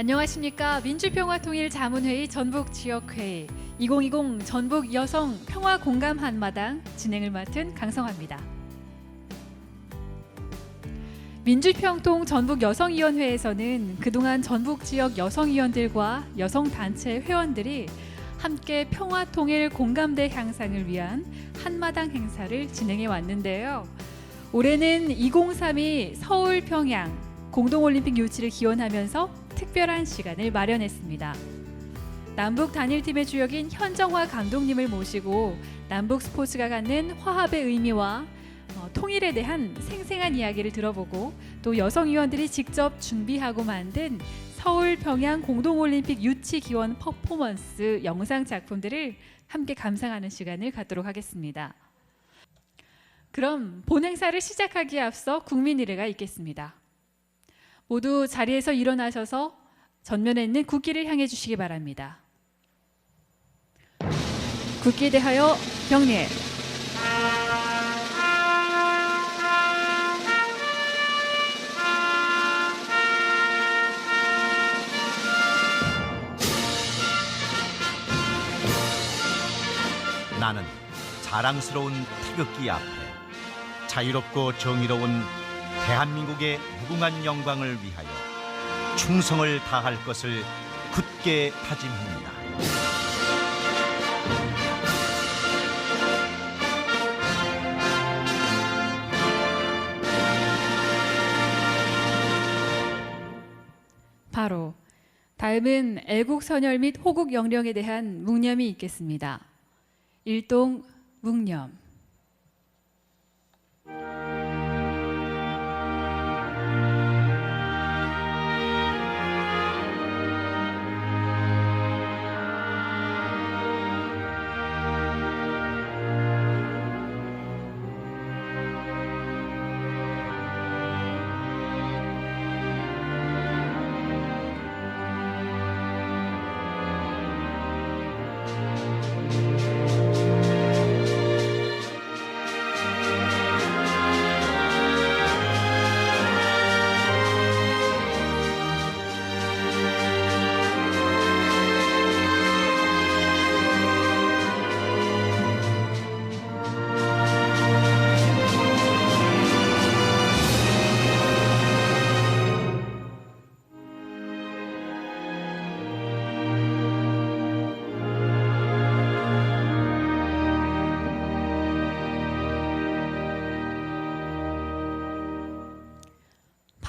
안녕하십니까. 민주평화통일자문회의 전북지역회의 2020 전북 여성 평화 공감 한마당 진행을 맡은 강성화입니다. 민주평통 전북 여성위원회에서는 그동안 전북 지역 여성위원들과 여성단체 회원들이 함께 평화통일 공감대 향상을 위한 한마당 행사를 진행해 왔는데요. 올해는 2032 서울 평양 공동올림픽 유치를 기원하면서 특별한 시간을 마련했습니다. 남북 단일팀의 주역인 현정화 감독님을 모시고 남북 스포츠가 갖는 화합의 의미와 통일에 대한 생생한 이야기를 들어보고 또 여성위원들이 직접 준비하고 만든 서울 평양 공동올림픽 유치 기원 퍼포먼스 영상 작품들을 함께 감상하는 시간을 갖도록 하겠습니다. 그럼 본 행사를 시작하기에 앞서 국민 일회가 있겠습니다. 모두 자리에서 일어나셔서 전면에 있는 국기를 향해 주시기 바랍니다. 국기에 대하여 경례. 나는 자랑스러운 태극기 앞에 자유롭고 정의로운 대한민국의 무궁한 영광을 위하여 충성을 다할 것을 굳게 다짐합니다. 바로 다음은 애국선열 및 호국영령에 대한 묵념이 있겠습니다. 일동 묵념.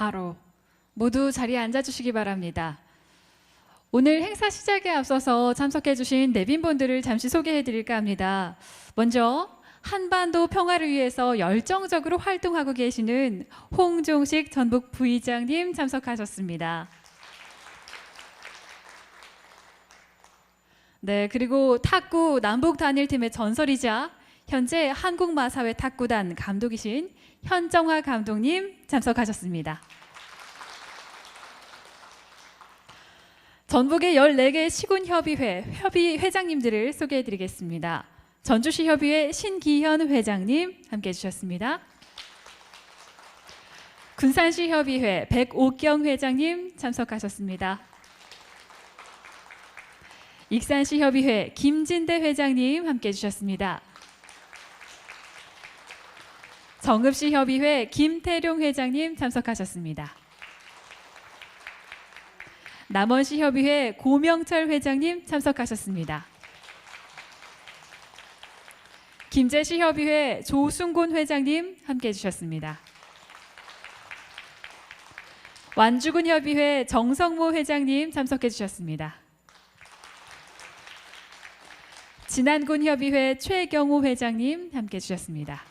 바로 모두 자리에 앉아주시기 바랍니다. 오늘 행사 시작에 앞서서 참석해주신 내빈분들을 잠시 소개해드릴까 합니다. 먼저 한반도 평화를 위해서 열정적으로 활동하고 계시는 홍종식 전북 부의장님 참석하셨습니다. 네, 그리고 탁구 남북 단일팀의 전설이자 현재 한국마사회 탁구단 감독이신 현정화 감독님 참석하셨습니다. 전북의 14개 시군협의회 회장님들을 소개해드리겠습니다. 전주시 협의회 신기현 회장님 함께해 주셨습니다. 군산시 협의회 백옥경 회장님 참석하셨습니다. 익산시 협의회 김진대 회장님 함께해 주셨습니다. 정읍시 협의회 김태룡 회장님 참석하셨습니다. 남원시 협의회 고명철 회장님 참석하셨습니다. 김제시 협의회 조순곤 회장님 함께해 주셨습니다. 완주군 협의회 정성모 회장님 참석해 주셨습니다. 진안군 협의회 최경호 회장님 함께해 주셨습니다.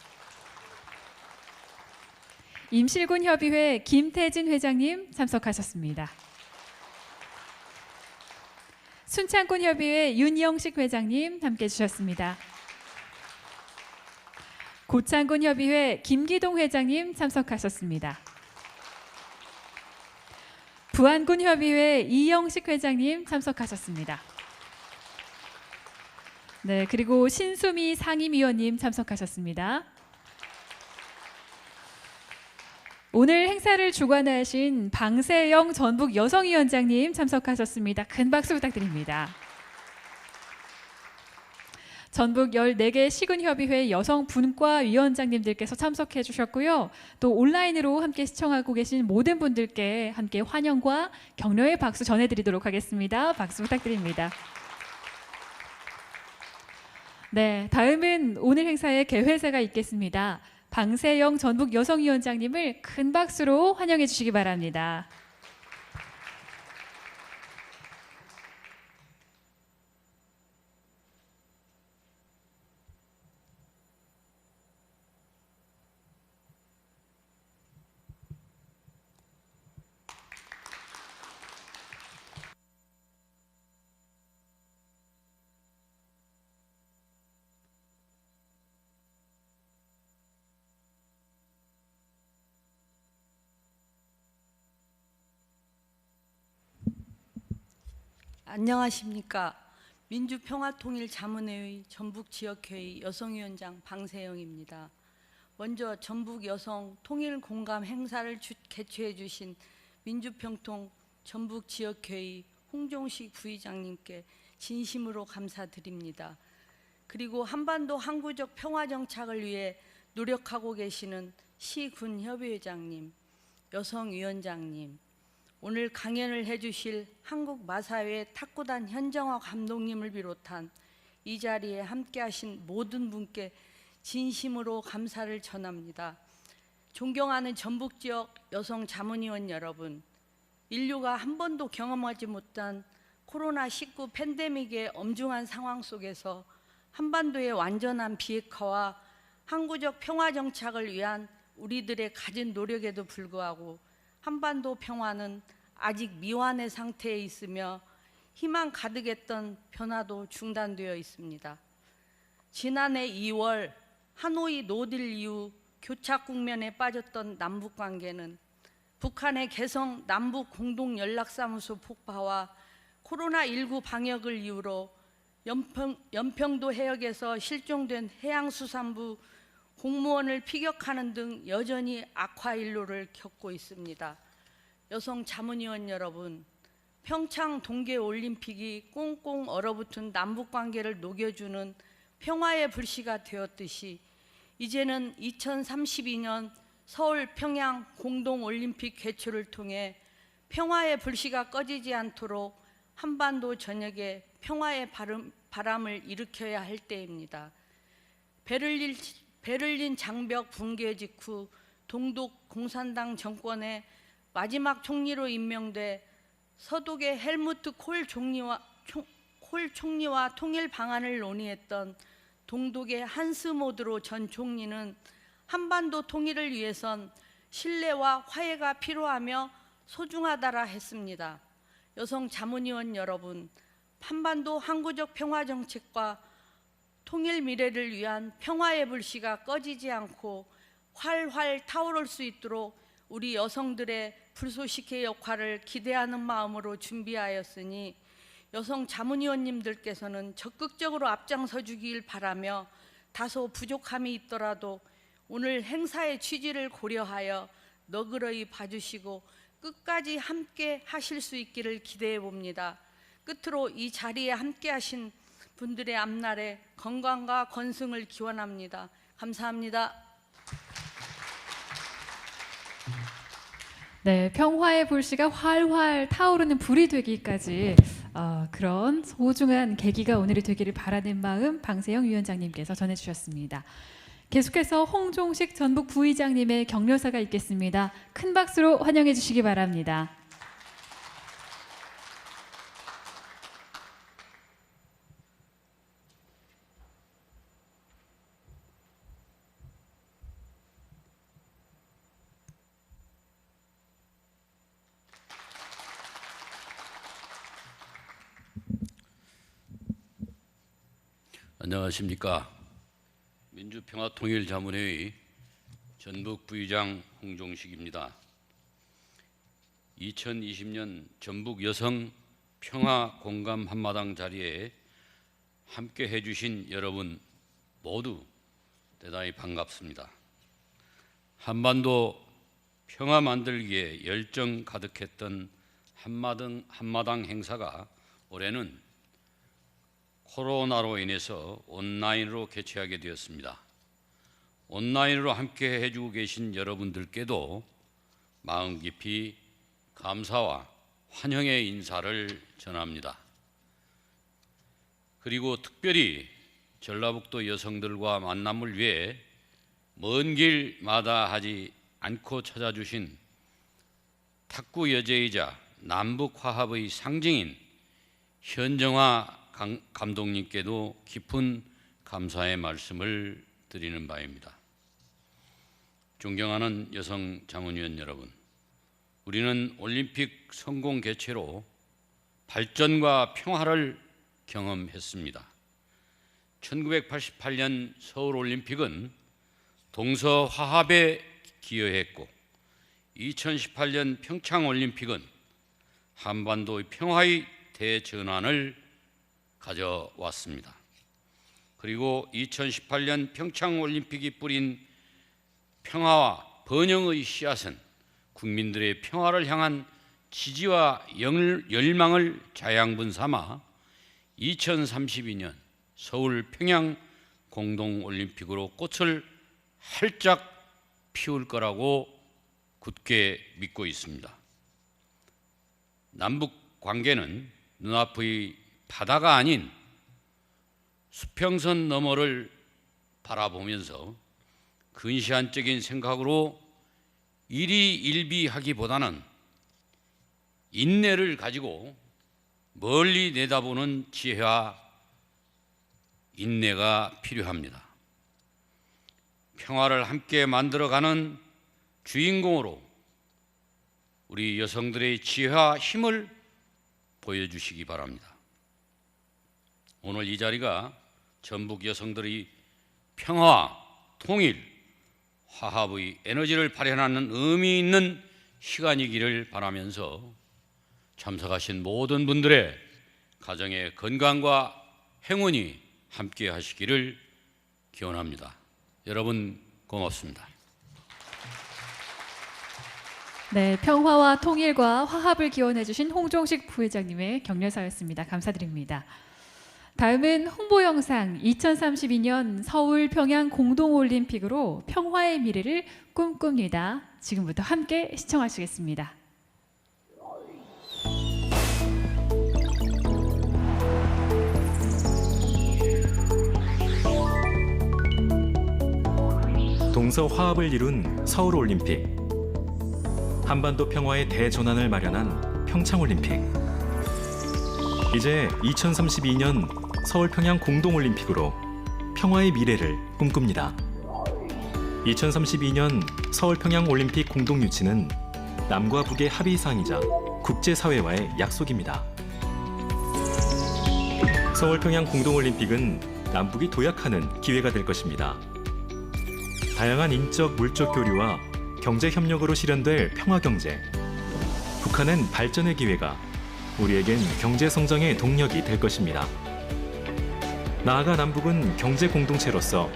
임실군 협의회 김태진 회장님 참석하셨습니다. 순창군 협의회 윤영식 회장님 함께해 주셨습니다. 고창군 협의회 김기동 회장님 참석하셨습니다. 부안군 협의회 이영식 회장님 참석하셨습니다. 네, 그리고 신수미 상임위원님 참석하셨습니다. 오늘 행사를 주관하신 방세영 전북 여성위원장님 참석하셨습니다. 큰 박수 부탁드립니다. 전북 14개 시군협의회 여성 분과 위원장님들께서 참석해 주셨고요. 또 온라인으로 함께 시청하고 계신 모든 분들께 함께 환영과 격려의 박수 전해드리도록 하겠습니다. 박수 부탁드립니다. 네, 다음은 오늘 행사의 개회사가 있겠습니다. 방세영 전북 여성위원장님을 큰 박수로 환영해 주시기 바랍니다. 안녕하십니까. 민주평화통일자문회의 전북지역회의 여성위원장 방세영입니다. 먼저 전북 여성 통일공감 행사를 개최해 주신 민주평통 전북지역회의 홍종식 부의장님께 진심으로 감사드립니다. 그리고 한반도 항구적 평화정착을 위해 노력하고 계시는 시군협의회장님, 여성위원장님, 오늘 강연을 해주실 한국마사회 탁구단 현정화 감독님을 비롯한 이 자리에 함께하신 모든 분께 진심으로 감사를 전합니다. 존경하는 전북지역 여성 자문위원 여러분, 인류가 한 번도 경험하지 못한 코로나19 팬데믹의 엄중한 상황 속에서 한반도의 완전한 비핵화와 항구적 평화 정착을 위한 우리들의 가진 노력에도 불구하고 한반도 평화는 아직 미완의 상태에 있으며 희망 가득했던 변화도 중단되어 있습니다. 지난해 2월 하노이 노딜 이후 교착 국면에 빠졌던 남북 관계는 북한의 개성 남북 공동연락사무소 폭파와 코로나19 방역을 이유로 연평도 해역에서 실종된 해양수산부 공무원을 피격하는 등 여전히 악화일로를 겪고 있습니다. 여성 자문위원 여러분, 평창 동계올림픽이 꽁꽁 얼어붙은 남북관계를 녹여주는 평화의 불씨가 되었듯이 이제는 2032년 서울 평양 공동올림픽 개최를 통해 평화의 불씨가 꺼지지 않도록 한반도 전역에 평화의 바람을 일으켜야 할 때입니다. 베를린 장벽 붕괴 직후 동독 공산당 정권의 마지막 총리로 임명돼 서독의 헬무트 콜 총리와 통일 방안을 논의했던 동독의 한스 모드로 전 총리는 한반도 통일을 위해선 신뢰와 화해가 필요하며 소중하다라 했습니다. 여성 자문위원 여러분, 한반도 항구적 평화 정책과 통일 미래를 위한 평화의 불씨가 꺼지지 않고 활활 타오를 수 있도록 우리 여성들의 불쏘시개 역할을 기대하는 마음으로 준비하였으니 여성 자문위원님들께서는 적극적으로 앞장서 주길 바라며 다소 부족함이 있더라도 오늘 행사의 취지를 고려하여 너그러이 봐주시고 끝까지 함께 하실 수 있기를 기대해 봅니다. 끝으로 이 자리에 함께 하신 분들의 앞날에 건강과 건승을 기원합니다. 감사합니다. 네, 평화의 불씨가 활활 타오르는 불이 되기까지 그런 소중한 계기가 오늘이 되기를 바라는 마음 방세영 위원장님께서 전해주셨습니다. 계속해서 홍종식 전북 부의장님의 격려사가 있겠습니다. 큰 박수로 환영해 주시기 바랍니다. 안녕하십니까. 민주평화통일자문회의 전북 부의장 홍종식입니다. 2020년 전북 여성 평화 공감 한마당 자리에 함께 해주신 여러분 모두 대단히 반갑습니다. 한반도 평화 만들기에 열정 가득했던 한마당 행사가 올해는 코로나로 인해서 온라인으로 개최하게 되었습니다. 온라인으로 함께 해주고 계신 여러분들께도 마음 깊이 감사와 환영의 인사를 전합니다. 그리고 특별히 전라북도 여성들과 만남을 위해 먼 길 마다하지 않고 찾아주신 탁구 여제이자 남북 화합의 상징인 현정화 감독님께도 깊은 감사의 말씀을 드리는 바입니다. 존경하는 여성 자문위원 여러분, 우리는 올림픽 성공 개최로 발전과 평화를 경험했습니다. 1988년 서울올림픽은 동서화합에 기여했고 2018년 평창올림픽은 한반도의 평화의 대전환을 가져왔습니다. 그리고 2018년 평창올림픽이 뿌린 평화와 번영의 씨앗은 국민들의 평화를 향한 지지와 열망을 자양분 삼아 2032년 서울 평양 공동올림픽으로 꽃을 활짝 피울 거라고 굳게 믿고 있습니다. 남북 관계는 눈앞의 바다가 아닌 수평선 너머를 바라보면서 근시안적인 생각으로 일희일비하기보다는 인내를 가지고 멀리 내다보는 지혜와 인내가 필요합니다. 평화를 함께 만들어가는 주인공으로 우리 여성들의 지혜와 힘을 보여주시기 바랍니다. 오늘 이 자리가 전북 여성들의 평화와 통일, 화합의 에너지를 발현하는 의미 있는 시간이기를 바라면서 참석하신 모든 분들의 가정의 건강과 행운이 함께 하시기를 기원합니다. 여러분 고맙습니다. 네, 평화와 통일과 화합을 기원해 주신 홍종식 부회장님의 격려사였습니다. 감사드립니다. 다음은 홍보 영상 2032년 서울 평양 공동올림픽으로 평화의 미래를 꿈꿉니다. 지금부터 함께 시청하시겠습니다. 동서 화합을 이룬 서울올림픽, 한반도 평화의 대전환을 마련한 평창올림픽, 이제 2032년 서울 평양 공동올림픽으로 평화의 미래를 꿈꿉니다. 2032년 서울 평양 올림픽 공동유치는 남과 북의 합의사항이자 국제사회와의 약속입니다. 서울 평양 공동올림픽은 남북이 도약하는 기회가 될 것입니다. 다양한 인적, 물적 교류와 경제 협력으로 실현될 평화경제, 북한은 발전의 기회가, 우리에겐 경제 성장의 동력이 될 것입니다. 나아가 남북은 경제 공동체로서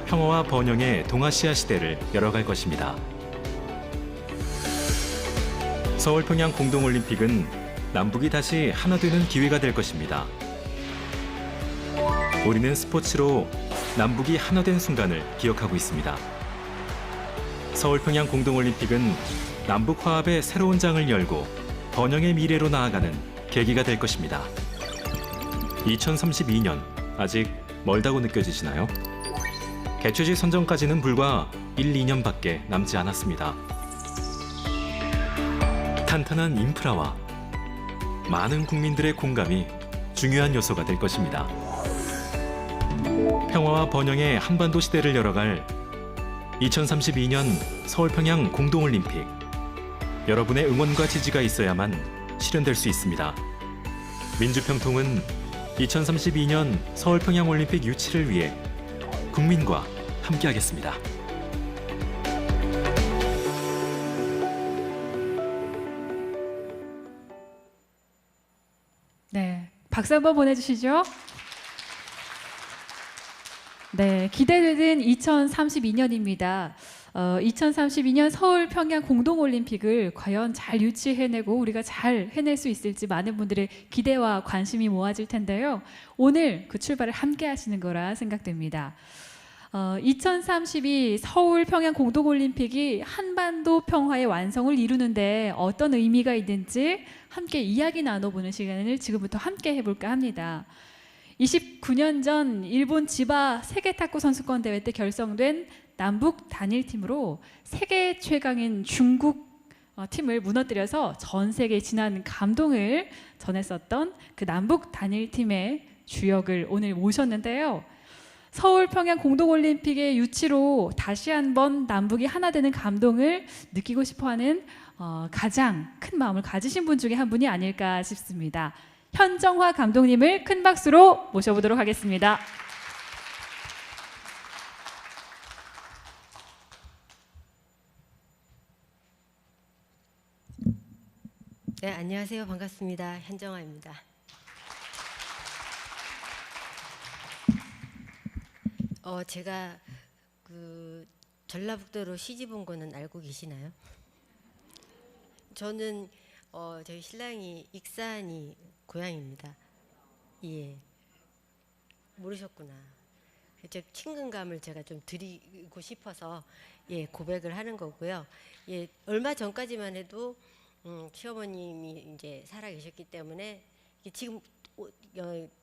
평화와 번영의 동아시아 시대를 열어갈 것입니다. 서울 평양 공동올림픽은 남북이 다시 하나 되는 기회가 될 것입니다. 우리는 스포츠로 남북이 하나 된 순간을 기억하고 있습니다. 서울 평양 공동올림픽은 남북 화합의 새로운 장을 열고 번영의 미래로 나아가는 계기가 될 것입니다. 2032년, 아직 멀다고 느껴지시나요? 개최지 선정까지는 불과 1, 2년밖에 남지 않았습니다. 탄탄한 인프라와 많은 국민들의 공감이 중요한 요소가 될 것입니다. 평화와 번영의 한반도 시대를 열어갈 2032년 서울 평양 공동올림픽, 여러분의 응원과 지지가 있어야만 실현될 수 있습니다. 민주평통은 2032년 서울 평양 올림픽 유치를 위해 국민과 함께하겠습니다. 네, 박수 한번 보내주시죠. 네, 기대되는 2032년입니다. 2032년 서울 평양 공동올림픽을 과연 잘 유치해내고 우리가 잘 해낼 수 있을지 많은 분들의 기대와 관심이 모아질 텐데요. 오늘 그 출발을 함께 하시는 거라 생각됩니다. 2032 서울 평양 공동올림픽이 한반도 평화의 완성을 이루는데 어떤 의미가 있는지 함께 이야기 나눠보는 시간을 지금부터 함께 해볼까 합니다. 29년 전 일본 지바 세계 탁구 선수권 대회 때 결성된 남북 단일팀으로 세계 최강인 중국 팀을 무너뜨려서 전 세계에 진한 감동을 전했었던 그 남북 단일팀의 주역을 오늘 모셨는데요. 서울 평양 공동올림픽의 유치로 다시 한번 남북이 하나 되는 감동을 느끼고 싶어하는 가장 큰 마음을 가지신 분 중에 한 분이 아닐까 싶습니다. 현정화 감독님을 큰 박수로 모셔보도록 하겠습니다. 네, 안녕하세요. 반갑습니다. 현정화입니다. 제가 그 전라북도로 시집 온 거는 알고 계시나요? 저는 저희 신랑이 익산이 고향입니다. 예, 모르셨구나. 제 친근감을 제가 좀 드리고 싶어서 예 고백을 하는 거고요. 예, 얼마 전까지만 해도 시어머님이 이제 살아 계셨기 때문에 지금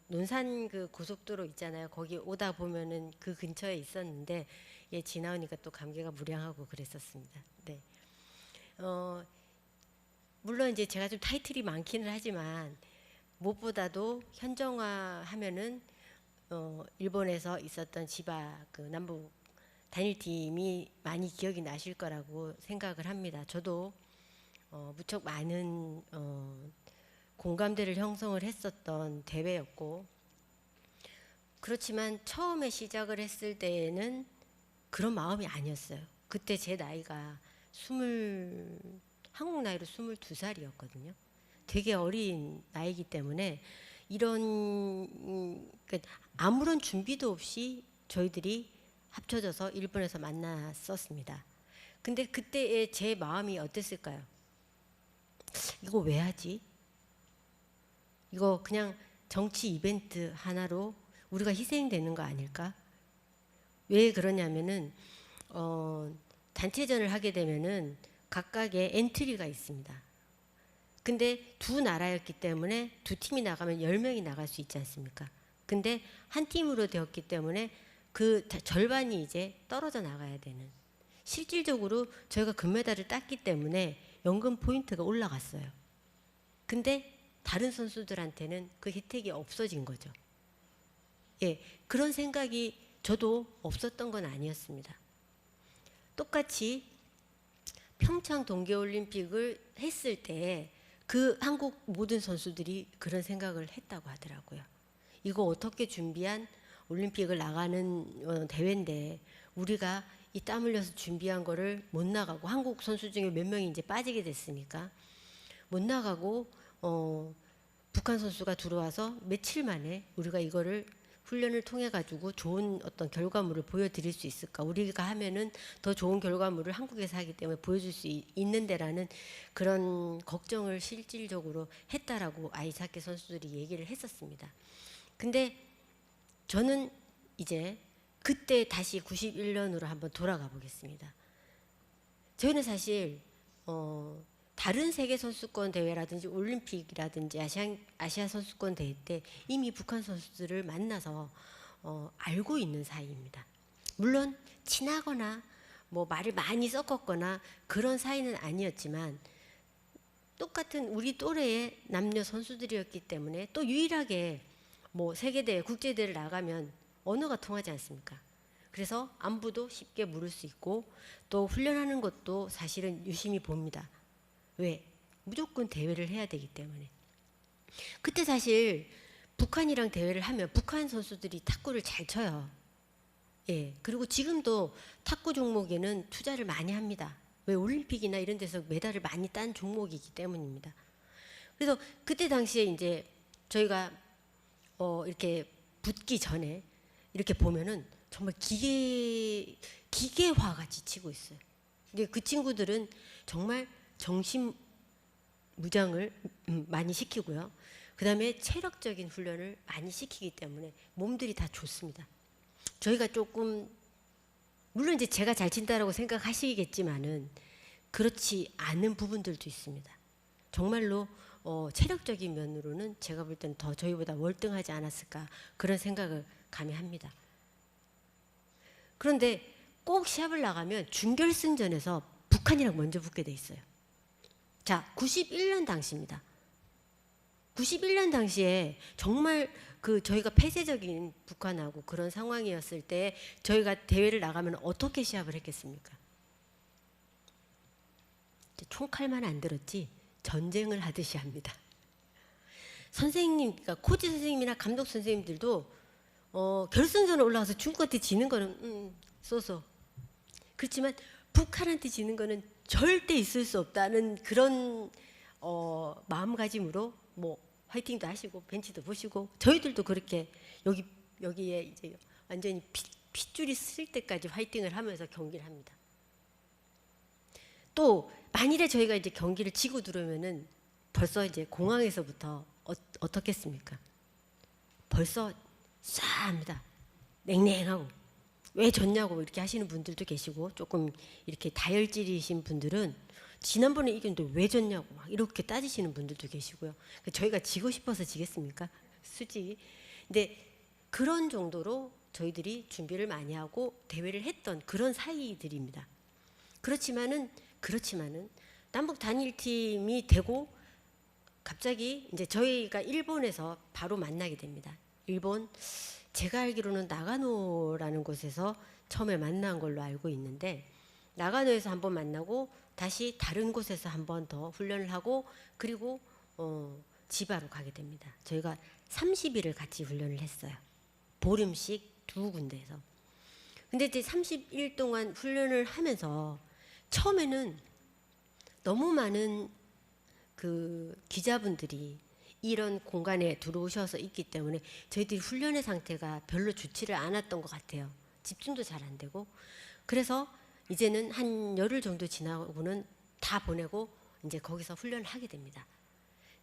논산 그 고속도로 있잖아요. 거기 오다 보면은 그 근처에 있었는데 예 지나오니까 또 감개가 무량하고 그랬었습니다. 네. 물론 이제 제가 좀 타이틀이 많기는 하지만 무엇보다도 현정화 하면은 일본에서 있었던 지바 그 남북 단일팀이 많이 기억이 나실 거라고 생각을 합니다. 저도 무척 많은 공감대를 형성을 했었던 대회였고, 그렇지만 처음에 시작을 했을 때에는 그런 마음이 아니었어요. 그때 제 나이가 한국 나이로 22살이었거든요. 되게 어린 나이기 때문에 이런 아무런 준비도 없이 저희들이 합쳐져서 일본에서 만났었습니다. 근데 그때의 제 마음이 어땠을까요? 이거 왜 하지? 이거 그냥 정치 이벤트 하나로 우리가 희생되는 거 아닐까? 왜 그러냐면은 단체전을 하게 되면은 각각의 엔트리가 있습니다. 근데 두 나라였기 때문에 두 팀이 나가면 10명이 나갈 수 있지 않습니까? 근데 한 팀으로 되었기 때문에 그 절반이 이제 떨어져 나가야 되는, 실질적으로 저희가 금메달을 땄기 때문에 연금 포인트가 올라갔어요. 근데 다른 선수들한테는 그 혜택이 없어진 거죠. 예, 그런 생각이 저도 없었던 건 아니었습니다. 똑같이 평창 동계올림픽을 했을 때 그 한국 모든 선수들이 그런 생각을 했다고 하더라고요. 이거 어떻게 준비한 올림픽을 나가는 대회인데 우리가 이 땀 흘려서 준비한 거를 못 나가고, 한국 선수 중에 몇 명이 이제 빠지게 됐으니까 못 나가고 북한 선수가 들어와서 며칠 만에 우리가 이거를 훈련을 통해 가지고 좋은 어떤 결과물을 보여드릴 수 있을까? 우리가 하면은 더 좋은 결과물을 한국에서 하기 때문에 보여줄 수 있는데라는 그런 걱정을 실질적으로 했다라고 아이스하키 선수들이 얘기를 했었습니다. 근데 저는 이제 그때 다시 91년으로 한번 돌아가 보겠습니다. 저희는 사실 다른 세계 선수권 대회라든지 올림픽이라든지 아시아 선수권 대회 때 이미 북한 선수들을 만나서 알고 있는 사이입니다. 물론 친하거나 뭐 말을 많이 섞었거나 그런 사이는 아니었지만 똑같은 우리 또래의 남녀 선수들이었기 때문에, 또 유일하게 뭐 세계대회, 국제대회를 나가면 언어가 통하지 않습니까? 그래서 안부도 쉽게 물을 수 있고 또 훈련하는 것도 사실은 유심히 봅니다. 왜? 무조건 대회를 해야 되기 때문에. 그때 사실 북한이랑 대회를 하면 북한 선수들이 탁구를 잘 쳐요. 예. 그리고 지금도 탁구 종목에는 투자를 많이 합니다. 왜? 올림픽이나 이런 데서 메달을 많이 딴 종목이기 때문입니다. 그래서 그때 당시에 이제 저희가 이렇게 붙기 전에 이렇게 보면은 정말 기계화같이 치고 있어요. 근데 그 친구들은 정말 정신 무장을 많이 시키고요. 그다음에 체력적인 훈련을 많이 시키기 때문에 몸들이 다 좋습니다. 저희가 조금 물론 이제 제가 잘 친다라고 생각하시겠지만은 그렇지 않은 부분들도 있습니다. 정말로 체력적인 면으로는 제가 볼 때는 더 저희보다 월등하지 않았을까 그런 생각을 감히 합니다. 그런데 꼭 시합을 나가면 준결승전에서 북한이랑 먼저 붙게 돼 있어요. 자, 91년 당시입니다. 91년 당시에 정말 그 저희가 폐쇄적인 북한하고 그런 상황이었을 때 저희가 대회를 나가면 어떻게 시합을 했겠습니까? 총칼만 안 들었지 전쟁을 하듯이 합니다. 선생님, 그러니까 코치 선생님이나 감독 선생님들도 결승전에 올라가서 중국한테 지는 거는 쏘쏘. 그렇지만 북한한테 지는 거는 절대 있을 수 없다는 그런 마음가짐으로 뭐 화이팅도 하시고 벤치도 보시고 저희들도 그렇게 여기에 이제 완전히 핏줄이 쓸 때까지 화이팅을 하면서 경기를 합니다. 또 만일에 저희가 이제 경기를 지고 들어오면은 벌써 이제 공항에서부터 어떻겠습니까? 벌써 싸합니다. 냉랭하고 왜 졌냐고 이렇게 하시는 분들도 계시고 조금 이렇게 다혈질이신 분들은 지난번에 이겼는데 왜 졌냐고 막 이렇게 따지시는 분들도 계시고요. 저희가 지고 싶어서 지겠습니까? 수지. 근데 그런 정도로 저희들이 준비를 많이 하고 대회를 했던 그런 사이들입니다. 그렇지만은 남북 단일팀이 되고 갑자기 이제 저희가 일본에서 바로 만나게 됩니다. 일본 제가 알기로는 나가노라는 곳에서 처음에 만난 걸로 알고 있는데 나가노에서 한번 만나고 다시 다른 곳에서 한 번 더 훈련을 하고 그리고 지바로 가게 됩니다. 저희가 30일을 같이 훈련을 했어요. 보름씩 두 군데에서. 근데 이제 30일 동안 훈련을 하면서 처음에는 너무 많은 그 기자분들이 이런 공간에 들어오셔서 있기 때문에 저희들이 훈련의 상태가 별로 좋지를 않았던 것 같아요. 집중도 잘 안 되고. 그래서 이제는 한 열흘 정도 지나고는 다 보내고 이제 거기서 훈련을 하게 됩니다.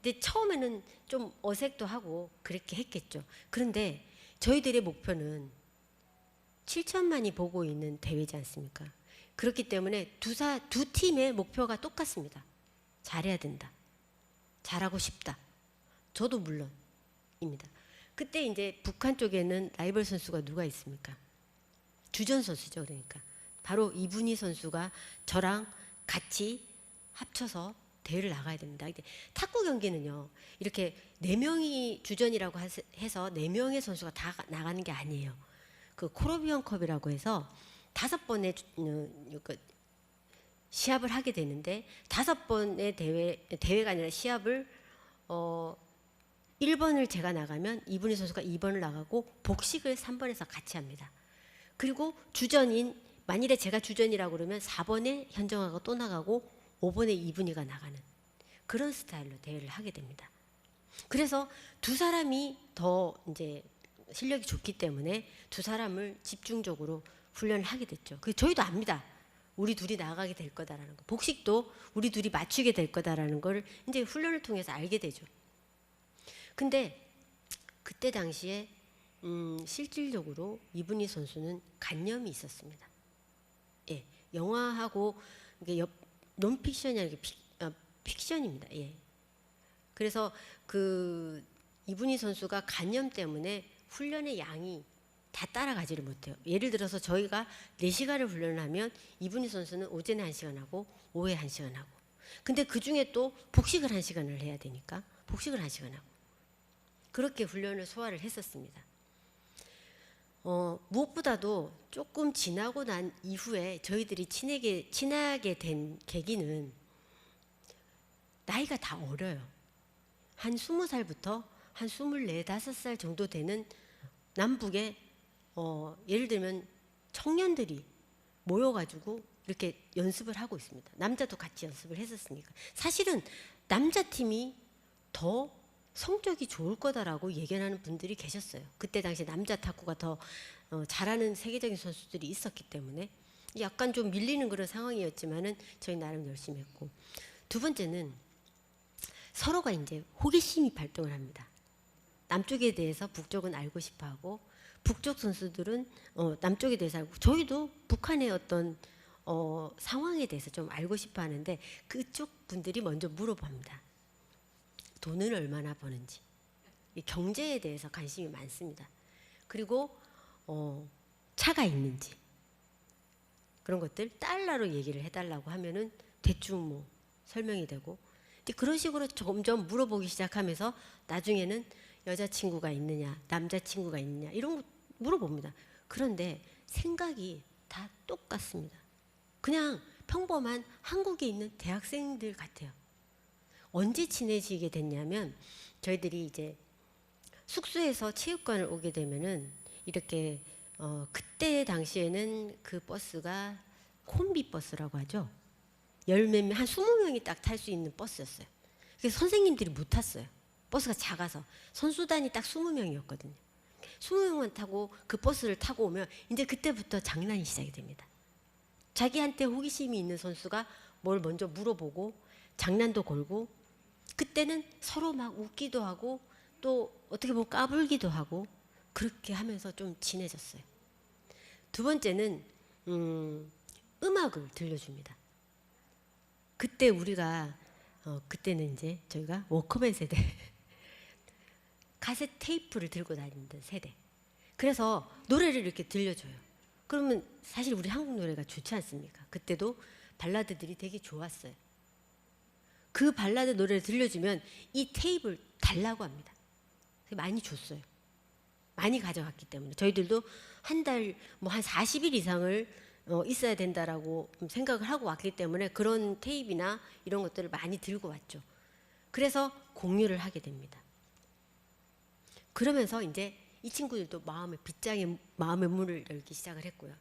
근데 처음에는 좀 어색도 하고 그렇게 했겠죠. 그런데 저희들의 목표는 7천만이 보고 있는 대회지 않습니까? 그렇기 때문에 두 팀의 목표가 똑같습니다. 잘해야 된다. 잘하고 싶다. 저도 물론입니다. 그때 이제 북한 쪽에는 라이벌 선수가 누가 있습니까? 주전 선수죠. 그러니까 바로 이분희 선수가 저랑 같이 합쳐서 대회를 나가야 됩니다. 근데 탁구 경기는요. 이렇게 4명이 주전이라고 해서 4명의 선수가 다 나가는 게 아니에요. 그 코로비언컵이라고 해서 5번의 시합을 하게 되는데 5번의 대회가 아니라 시합을 1번을 제가 나가면 이분희 선수가 2번을 나가고 복식을 3번에서 같이 합니다. 그리고 주전인 만일에 제가 주전이라고 그러면 4번에 현정아가 또 나가고 5번에 이분희가 나가는 그런 스타일로 대회를 하게 됩니다. 그래서 두 사람이 더 이제 실력이 좋기 때문에 두 사람을 집중적으로 훈련을 하게 됐죠. 저희도 압니다. 우리 둘이 나가게 될 거다라는 거. 복식도 우리 둘이 맞추게 될 거다라는 걸 이제 훈련을 통해서 알게 되죠. 근데 그때 당시에 실질적으로 이분희 선수는 간염이 있었습니다. 예, 영화하고 이게 논픽션이 아니라 픽션입니다. 예. 그래서 그 이분희 선수가 간염 때문에 훈련의 양이 다 따라가지를 못해요. 예를 들어서 저희가 4시간을 훈련을 하면 이분희 선수는 오전에 1시간 하고 오후에 1시간 하고 근데 그중에 또 복식을 1시간을 해야 되니까 복식을 1시간 하고 그렇게 훈련을 소화를 했었습니다. 무엇보다도 조금 지나고 난 이후에 저희들이 친하게 된 계기는 나이가 다 어려요. 한 20살부터 한 24, 5살 정도 되는 남북의 예를 들면 청년들이 모여가지고 이렇게 연습을 하고 있습니다. 남자도 같이 연습을 했었으니까. 사실은 남자 팀이 더 성적이 좋을 거다라고 예견하는 분들이 계셨어요. 그때 당시 남자 탁구가 더 잘하는 세계적인 선수들이 있었기 때문에 약간 좀 밀리는 그런 상황이었지만은 저희 나름 열심히 했고, 두 번째는 서로가 이제 호기심이 발동을 합니다. 남쪽에 대해서 북쪽은 알고 싶어하고, 북쪽 선수들은 남쪽에 대해서 알고, 저희도 북한의 어떤 상황에 대해서 좀 알고 싶어하는데 그쪽 분들이 먼저 물어봅니다. 돈을 얼마나 버는지, 이 경제에 대해서 관심이 많습니다. 그리고 차가 있는지, 그런 것들 달러로 얘기를 해달라고 하면은 대충 뭐 설명이 되고, 이제 그런 식으로 점점 물어보기 시작하면서 나중에는 여자친구가 있느냐, 남자친구가 있느냐 이런 거 물어봅니다. 그런데 생각이 다 똑같습니다. 그냥 평범한 한국에 있는 대학생들 같아요. 언제 친해지게 됐냐면, 저희들이 이제 숙소에서 체육관을 오게 되면은 이렇게 그때 당시에는 그 버스가 콤비 버스라고 하죠. 한 20명이 딱 탈 수 있는 버스였어요. 그래서 선생님들이 못 탔어요. 버스가 작아서. 선수단이 딱 20명이었거든요. 20명만 타고 그 버스를 타고 오면 이제 그때부터 장난이 시작이 됩니다. 자기한테 호기심이 있는 선수가 뭘 먼저 물어보고 장난도 걸고, 그때는 서로 막 웃기도 하고 또 어떻게 보면 까불기도 하고, 그렇게 하면서 좀 친해졌어요. 두 번째는 음악을 들려줍니다. 그때 우리가 그때는 이제 저희가 워크맨 세대 카세트 테이프를 들고 다니던 세대. 그래서 노래를 이렇게 들려줘요. 그러면 사실 우리 한국 노래가 좋지 않습니까? 그때도 발라드들이 되게 좋았어요. 그 발라드 노래를 들려주면 이 테이프를 달라고 합니다. 많이 줬어요. 많이 가져갔기 때문에 저희들도 한 달 뭐 한 40일 이상을 있어야 된다라고 생각을 하고 왔기 때문에 그런 테이프나 이런 것들을 많이 들고 왔죠. 그래서 공유를 하게 됩니다. 그러면서 이제 이 친구들도 빗장에 마음의 문을 열기 시작을 했고요.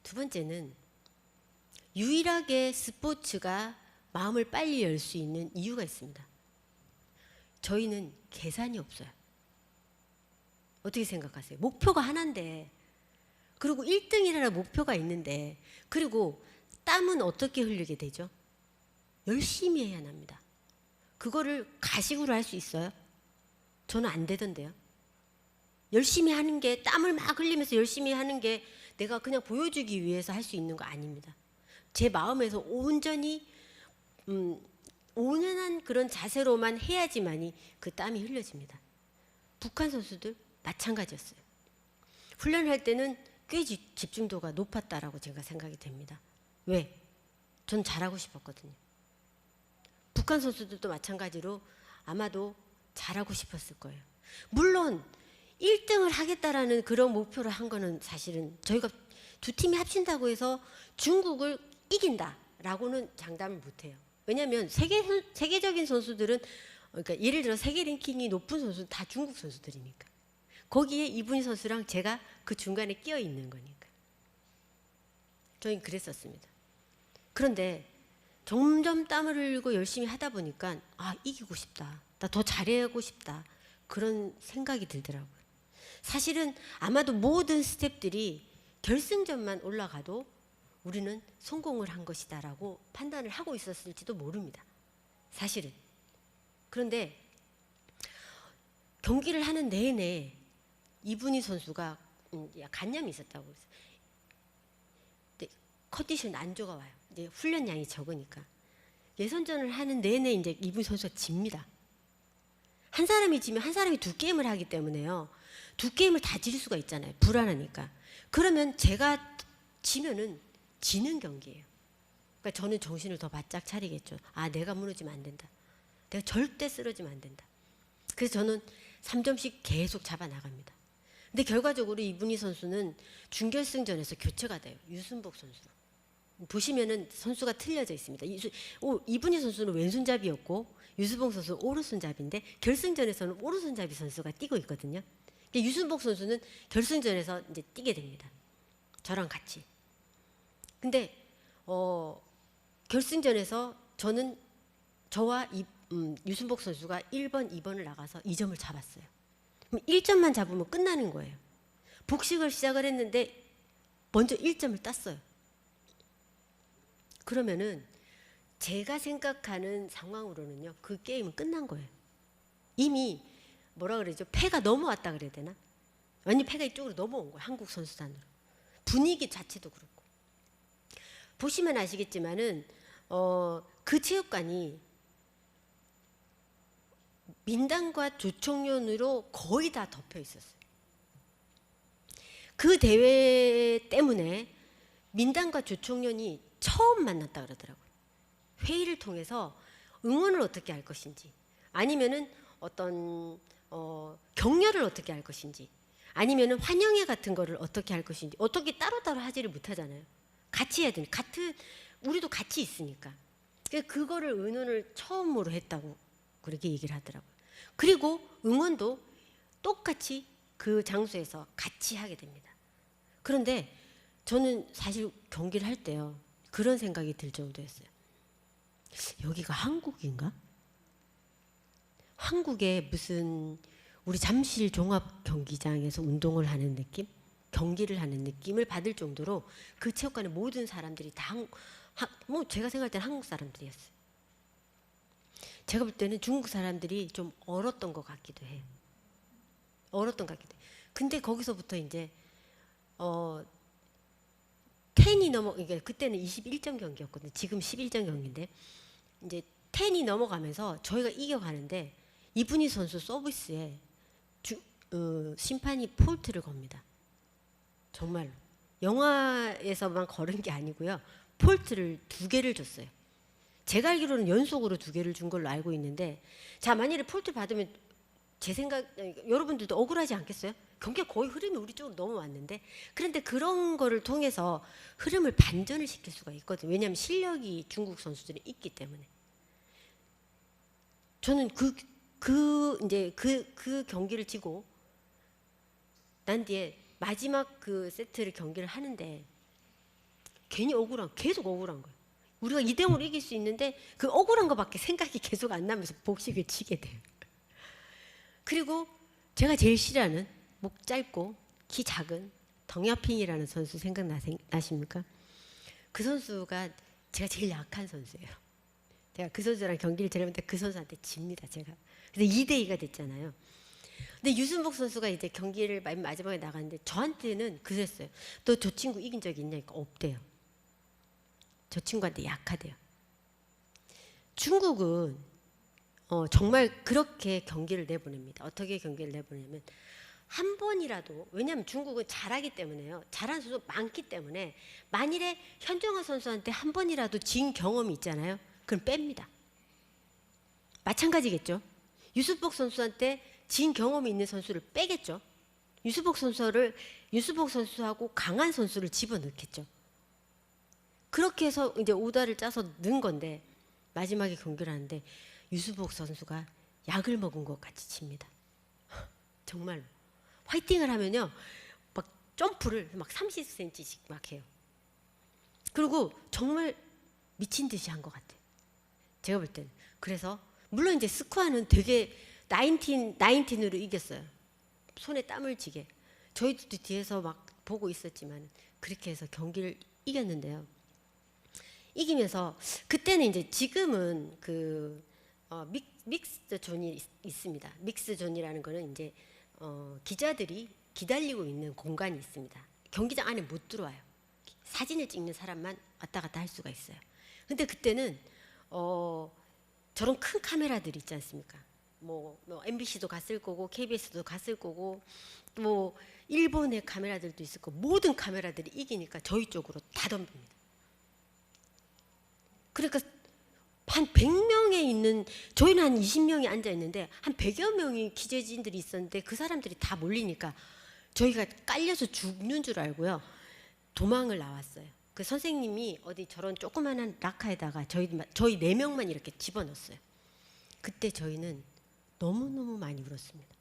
두 번째는 유일하게 스포츠가 마음을 빨리 열 수 있는 이유가 있습니다. 저희는 계산이 없어요. 어떻게 생각하세요? 목표가 하나인데, 그리고 1등이라는 목표가 있는데, 그리고 땀은 어떻게 흘리게 되죠? 열심히 해야 합니다. 그거를 가식으로 할 수 있어요? 저는 안 되던데요. 열심히 하는 게, 땀을 막 흘리면서 열심히 하는 게 내가 그냥 보여주기 위해서 할 수 있는 거 아닙니다. 제 마음에서 온전히 온연한 그런 자세로만 해야지만이 그 땀이 흘려집니다. 북한 선수들 마찬가지였어요. 훈련할 때는 꽤 집중도가 높았다라고 제가 생각이 됩니다. 왜? 전 잘하고 싶었거든요. 북한 선수들도 마찬가지로 아마도 잘하고 싶었을 거예요. 물론 1등을 하겠다라는 그런 목표를 한 거는 사실은 저희가 두 팀이 합친다고 해서 중국을 이긴다라고는 장담을 못해요. 왜냐하면 세계적인 선수들은, 그러니까 예를 들어 세계 랭킹이 높은 선수는 다 중국 선수들이니까. 거기에 이분희 선수랑 제가 그 중간에 끼어 있는 거니까. 저희는 그랬었습니다. 그런데 점점 땀을 흘리고 열심히 하다 보니까 이기고 싶다. 나 더 잘하고 싶다. 그런 생각이 들더라고요. 사실은 아마도 모든 스태프들이 결승전만 올라가도 우리는 성공을 한 것이다라고 판단을 하고 있었을지도 모릅니다. 사실은. 그런데 경기를 하는 내내 이분희 선수가 간염이 있었다고 그랬어요. 근데 컨디션 안 좋아요. 이제 훈련량이 적으니까. 예선전을 하는 내내 이제 이분희 선수가 집니다. 한 사람이 지면 한 사람이 두 게임을 하기 때문에요. 두 게임을 다 질 수가 있잖아요. 불안하니까. 그러면 제가 지면은 지는 경기예요. 그러니까 저는 정신을 더 바짝 차리겠죠. 내가 무너지면 안 된다. 내가 절대 쓰러지면 안 된다. 그래서 저는 3점씩 계속 잡아 나갑니다. 근데 결과적으로 이분희 선수는 준결승전에서 교체가 돼요. 유순복 선수로. 보시면은 선수가 틀려져 있습니다. 이분희 선수는 왼손잡이였고 유순복 선수는 오른손잡이인데 결승전에서는 오른손잡이 선수가 뛰고 있거든요. 유순복 선수는 결승전에서 이제 뛰게 됩니다. 저랑 같이. 근데 결승전에서 저는 저와 유순복 선수가 1번, 2번을 나가서 2점을 잡았어요. 그럼 1점만 잡으면 끝나는 거예요. 복식을 시작을 했는데 먼저 1점을 땄어요. 그러면은 제가 생각하는 상황으로는요, 그 게임은 끝난 거예요. 이미 뭐라 그러죠? 패가 넘어왔다 그래야 되나? 완전 패가 이쪽으로 넘어온 거예요. 한국 선수단으로. 분위기 자체도 그렇고. 보시면 아시겠지만은 그 체육관이 민단과 조총련으로 거의 다 덮여 있었어요. 그 대회 때문에 민단과 조총련이 처음 만났다 그러더라고요. 회의를 통해서 응원을 어떻게 할 것인지, 아니면은 어떤 격려를 어떻게 할 것인지, 아니면은 환영회 같은 거를 어떻게 할 것인지, 어떻게 따로따로 하지를 못하잖아요. 같이 해야 되니, 우리도 같이 있으니까. 그거를 의논을 처음으로 했다고 그렇게 얘기를 하더라고요. 그리고 응원도 똑같이 그 장소에서 같이 하게 됩니다. 그런데 저는 사실 경기를 할 때요, 그런 생각이 들 정도였어요. 여기가 한국인가? 한국의 무슨 우리 잠실 종합 경기장에서 운동을 하는 느낌? 경기를 하는 느낌을 받을 정도로 그 체육관의 모든 사람들이 다 제가 생각할 때는 한국 사람들이었어요. 제가 볼 때는 중국 사람들이 좀 얼었던 것 같기도 해요. 얼었던 것 같기도 해요. 근데 거기서부터 이제 10이 이게 그때는 21점 경기였거든요. 지금 11점 경기인데 이제 10이 넘어가면서 저희가 이겨가는데 이분희 선수 서비스에 심판이 폴트를 겁니다. 정말로. 영화에서만 걸은 게 아니고요. 폴트를 2개를 줬어요. 제가 알기로는 연속으로 2개를 준 걸로 알고 있는데, 자, 만일에 폴트 받으면 제 생각, 여러분들도 억울하지 않겠어요? 경기가 거의 흐름이 우리 쪽으로 넘어왔는데, 그런데 그런 거를 통해서 흐름을 반전을 시킬 수가 있거든요. 왜냐하면 실력이 중국 선수들이 있기 때문에. 저는 그 경기를 지고 난 뒤에 마지막 그 세트를 경기를 하는데 괜히 계속 억울한 거예요. 우리가 2대0으로 이길 수 있는데 그 억울한 거밖에 생각이 계속 안 나면서 복식을 치게 돼요. 그리고 제가 제일 싫어하는 목 짧고 키 작은 덩야핑이라는 선수 생각나십니까? 그 선수가 제가 제일 약한 선수예요. 제가 그 선수랑 경기를 치려는데 그 선수한테 집니다, 제가. 그래서 2대2가 됐잖아요. 근데 유순복 선수가 이제 경기를 마지막에 나갔는데 저한테는 그랬어요. 너 저 친구 이긴 적이 있냐니까 없대요. 저 친구한테 약하대요. 중국은 정말 그렇게 경기를 내보냅니다. 어떻게 경기를 내보내냐면 한 번이라도, 왜냐하면 중국은 잘하기 때문에요. 잘하는 선수 많기 때문에 만일에 현정화 선수한테 한 번이라도 진 경험이 있잖아요. 그럼 뺍니다. 마찬가지겠죠. 유순복 선수한테 진 경험이 있는 선수를 빼겠죠. 유순복 선수하고 강한 선수를 집어넣겠죠. 그렇게 해서 이제 오다를 짜서 넣은 건데 마지막에 경기를 하는데 유순복 선수가 약을 먹은 것 같이 칩니다. 정말로. 화이팅을 하면요, 막 점프를 막 30cm씩 막 해요. 그리고 정말 미친 듯이 한 것 같아요. 제가 볼 때는. 그래서 물론 이제 스코어는 되게 19으로 이겼어요. 손에 땀을 쥐게. 저희도 뒤에서 막 보고 있었지만 그렇게 해서 경기를 이겼는데요. 이기면서 그때는 이제 지금은 그 믹스드 존이 있습니다. 믹스 존이라는 거는 이제 기자들이 기다리고 있는 공간이 있습니다. 경기장 안에 못 들어와요. 사진을 찍는 사람만 왔다 갔다 할 수가 있어요. 근데 그때는 저런 큰 카메라들이 있지 않습니까? 뭐 MBC도 갔을 거고 KBS도 갔을 거고 뭐 일본의 카메라들도 있을 거고 모든 카메라들이 이기니까 저희 쪽으로 다 덤빕니다. 그러니까 한 100명에 있는, 저희는 한 20명이 앉아 있는데 한 100여 명이 기자진들이 있었는데 그 사람들이 다 몰리니까 저희가 깔려서 죽는 줄 알고요. 도망을 나왔어요. 그 선생님이 어디 저런 조그마한 락카에다가 저희 4명만 이렇게 집어넣었어요. 그때 저희는 너무너무 많이 울었습니다.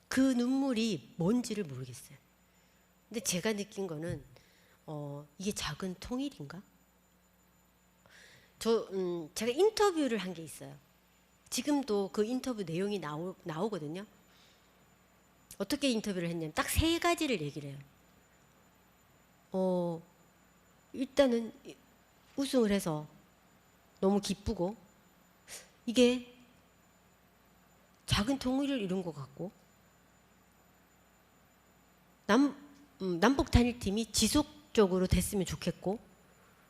그 눈물이 뭔지를 모르겠어요. 근데 제가 느낀 거는 이게 작은 통일인가? 제가 인터뷰를 한 게 있어요. 지금도 그 인터뷰 내용이 나오거든요. 어떻게 인터뷰를 했냐면 딱 3가지를 얘기를 해요. 일단은 우승을 해서 너무 기쁘고 이게 작은 통일을 이룬 것 같고 남북 단일팀이 지속적으로 됐으면 좋겠고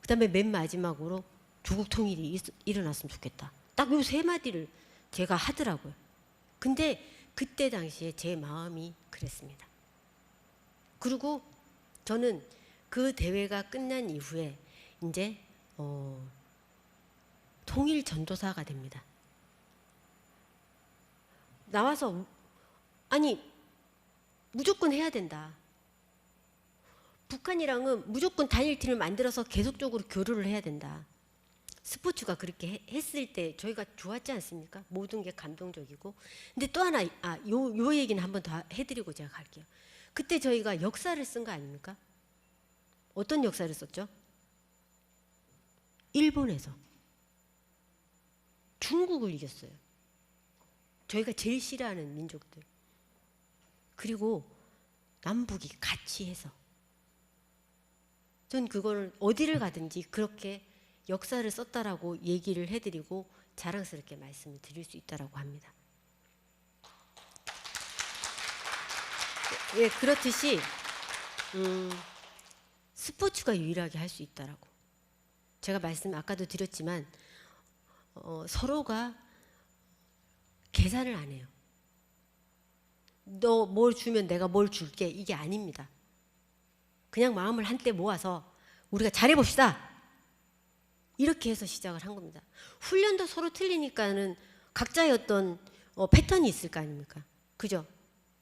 그다음에 맨 마지막으로 조국 통일이 일어났으면 좋겠다. 딱 요 3마디를 제가 하더라고요. 근데 그때 당시에 제 마음이 그랬습니다. 그리고 저는 그 대회가 끝난 이후에 이제 통일 전도사가 됩니다. 나와서 아니 무조건 해야 된다. 북한이랑은 무조건 단일팀을 만들어서 계속적으로 교류를 해야 된다. 스포츠가 그렇게 했을 때 저희가 좋았지 않습니까? 모든 게 감동적이고. 근데 또 하나 요 얘기는 한 번 더 해드리고 제가 갈게요. 그때 저희가 역사를 쓴 거 아닙니까? 어떤 역사를 썼죠? 일본에서 중국을 이겼어요. 저희가 제일 싫어하는 민족들. 그리고 남북이 같이 해서. 전 그거를 어디를 가든지 그렇게 역사를 썼다라고 얘기를 해드리고 자랑스럽게 말씀을 드릴 수 있다라고 합니다. 예, 그렇듯이 스포츠가 유일하게 할 수 있다라고. 제가 말씀 아까도 드렸지만 서로가 계산을 안 해요. 너 뭘 주면 내가 뭘 줄게 이게 아닙니다. 그냥 마음을 한때 모아서 우리가 잘해봅시다. 이렇게 해서 시작을 한 겁니다. 훈련도 서로 틀리니까는 각자의 어떤 패턴이 있을 거 아닙니까? 그죠?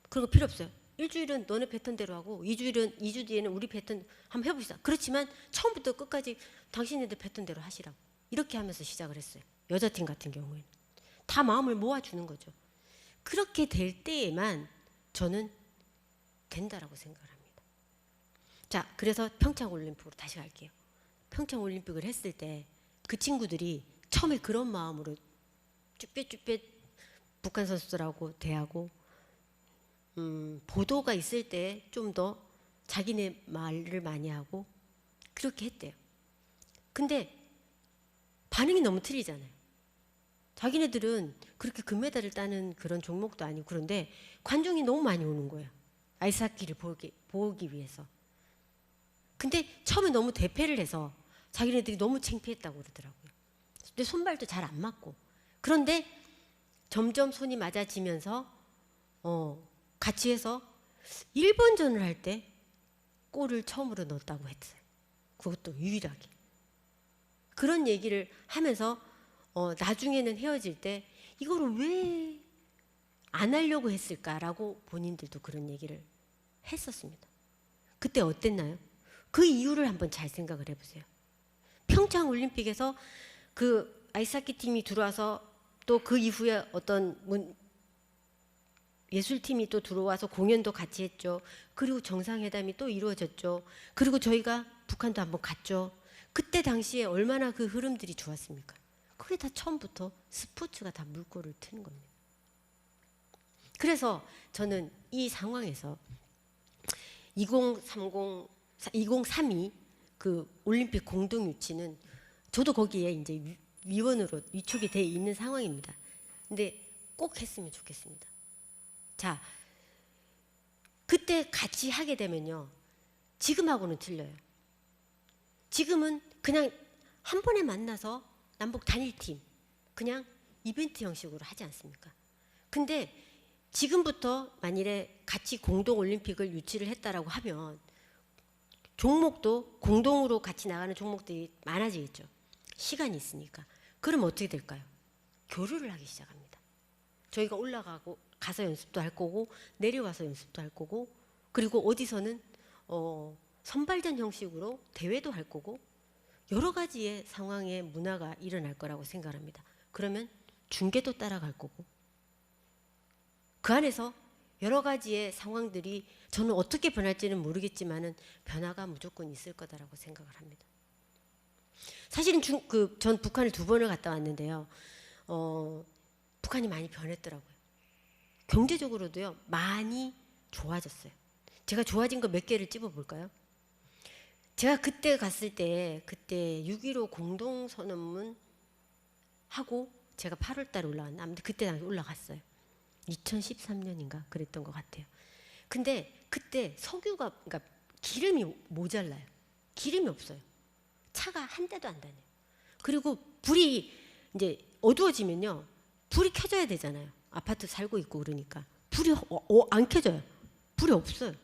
그런 거 필요 없어요. 일주일은 너네 패턴대로 하고 2주 뒤에는 우리 패턴 한번 해봅시다. 그렇지만 처음부터 끝까지 당신네들 패턴대로 하시라고. 이렇게 하면서 시작을 했어요. 여자팀 같은 경우에는. 다 마음을 모아주는 거죠. 그렇게 될 때에만 저는 된다라고 생각을 합니다. 자, 그래서 평창올림픽으로 다시 갈게요. 평창올림픽을 했을 때 그 친구들이 처음에 그런 마음으로 쭈뼛쭈뼛 북한 선수들하고 대하고 보도가 있을 때 좀 더 자기네 말을 많이 하고 그렇게 했대요. 근데 반응이 너무 틀리잖아요. 자기네들은 그렇게 금메달을 따는 그런 종목도 아니고 그런데 관중이 너무 많이 오는 거예요. 아이스하키를 보기 위해서. 근데 처음에 너무 대패를 해서 자기네들이 너무 창피했다고 그러더라고요. 근데 손발도 잘 안 맞고. 그런데 점점 손이 맞아지면서 같이 해서 일본전을 할 때 골을 처음으로 넣었다고 했어요. 그것도 유일하게. 그런 얘기를 하면서 나중에는 헤어질 때 이거를 왜 안 하려고 했을까라고 본인들도 그런 얘기를 했었습니다. 그때 어땠나요? 그 이유를 한번 잘 생각을 해보세요. 평창 올림픽에서 그 아이스하키 팀이 들어와서 또 그 이후에 어떤 예술팀이 또 들어와서 공연도 같이 했죠. 그리고 정상회담이 또 이루어졌죠. 그리고 저희가 북한도 한번 갔죠. 그때 당시에 얼마나 그 흐름들이 좋았습니까? 그게 다 처음부터 스포츠가 다 물꼬를 트는 겁니다. 그래서 저는 이 상황에서 2032 그 올림픽 공동 유치는 저도 거기에 이제 위원으로 위촉이 돼 있는 상황입니다. 근데 꼭 했으면 좋겠습니다. 자, 그때 같이 하게 되면요. 지금하고는 틀려요. 지금은 그냥 한 번에 만나서 남북 단일팀 그냥 이벤트 형식으로 하지 않습니까? 근데 지금부터 만일에 같이 공동 올림픽을 유치를 했다라고 하면 종목도 공동으로 같이 나가는 종목들이 많아지겠죠. 시간이 있으니까. 그럼 어떻게 될까요? 교류를 하기 시작합니다. 저희가 올라가고 가서 연습도 할 거고 내려와서 연습도 할 거고 그리고 어디서는 선발전 형식으로 대회도 할 거고 여러 가지의 상황의 문화가 일어날 거라고 생각합니다. 그러면 중계도 따라갈 거고 그 안에서 여러 가지의 상황들이 저는 어떻게 변할지는 모르겠지만은 변화가 무조건 있을 거다라고 생각을 합니다. 사실은 전 북한을 2번을 갔다 왔는데요. 북한이 많이 변했더라고요. 경제적으로도요 많이 좋아졌어요. 제가 좋아진 거 몇 개를 찝어볼까요? 제가 그때 갔을 때 그때 6.15 공동선언문 하고 제가 8월 달에 올라왔나? 아무튼 그때 당시 올라갔어요. 2013년인가 그랬던 것 같아요. 근데 그때 석유가 그러니까 기름이 모자라요. 기름이 없어요. 차가 한 대도 안 다녀요. 그리고 불이 이제 어두워지면요. 불이 켜져야 되잖아요. 아파트 살고 있고 그러니까 불이 안 켜져요. 불이 없어요.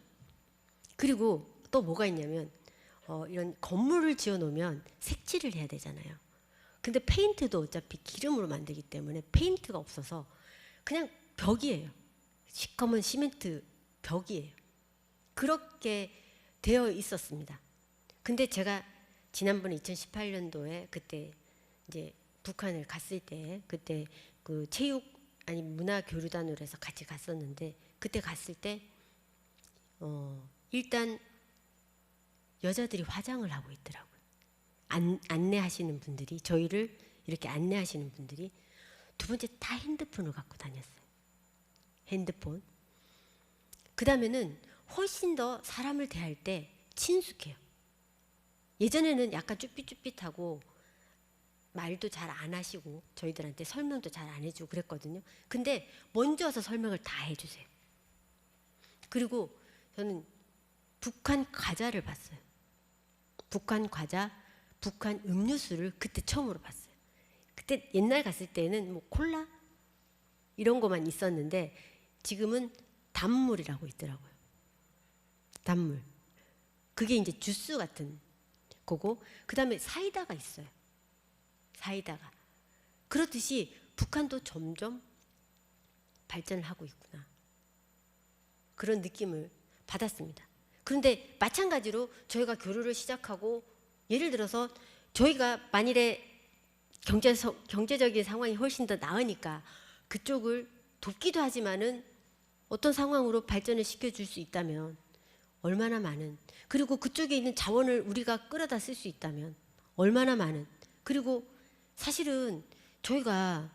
그리고 또 뭐가 있냐면 이런 건물을 지어 놓으면 색칠을 해야 되잖아요. 근데 페인트도 어차피 기름으로 만들기 때문에 페인트가 없어서 그냥 벽이에요. 시커먼 시멘트 벽이에요. 그렇게 되어 있었습니다. 근데 제가 지난번에 2018년도에 그때 이제 북한을 갔을 때 그때 그 체육 아니 문화교류단으로 해서 같이 갔었는데 그때 갔을 때 일단 여자들이 화장을 하고 있더라고요. 안내하시는 분들이 저희를 이렇게 안내하시는 분들이 두 번째 다 핸드폰을 갖고 다녔어요. 핸드폰. 그 다음에는 훨씬 더 사람을 대할 때 친숙해요. 예전에는 약간 쭈삣쭈삣하고 말도 잘 안 하시고 저희들한테 설명도 잘 안 해주고 그랬거든요. 근데 먼저 와서 설명을 다 해주세요. 그리고 저는 북한 과자를 봤어요. 북한 과자, 북한 음료수를 그때 처음으로 봤어요. 그때 옛날 갔을 때는 뭐 콜라 이런 거만 있었는데 지금은 단물이라고 있더라고요. 단물. 그게 이제 주스 같은 거고 그 다음에 사이다가 있어요. 사이다가. 그렇듯이 북한도 점점 발전을 하고 있구나. 그런 느낌을 받았습니다. 그런데 마찬가지로 저희가 교류를 시작하고 예를 들어서 저희가 만일에 경제적인 상황이 훨씬 더 나으니까 그쪽을 돕기도 하지만은 어떤 상황으로 발전을 시켜줄 수 있다면 얼마나 많은 그리고 그쪽에 있는 자원을 우리가 끌어다 쓸 수 있다면 얼마나 많은 그리고 사실은 저희가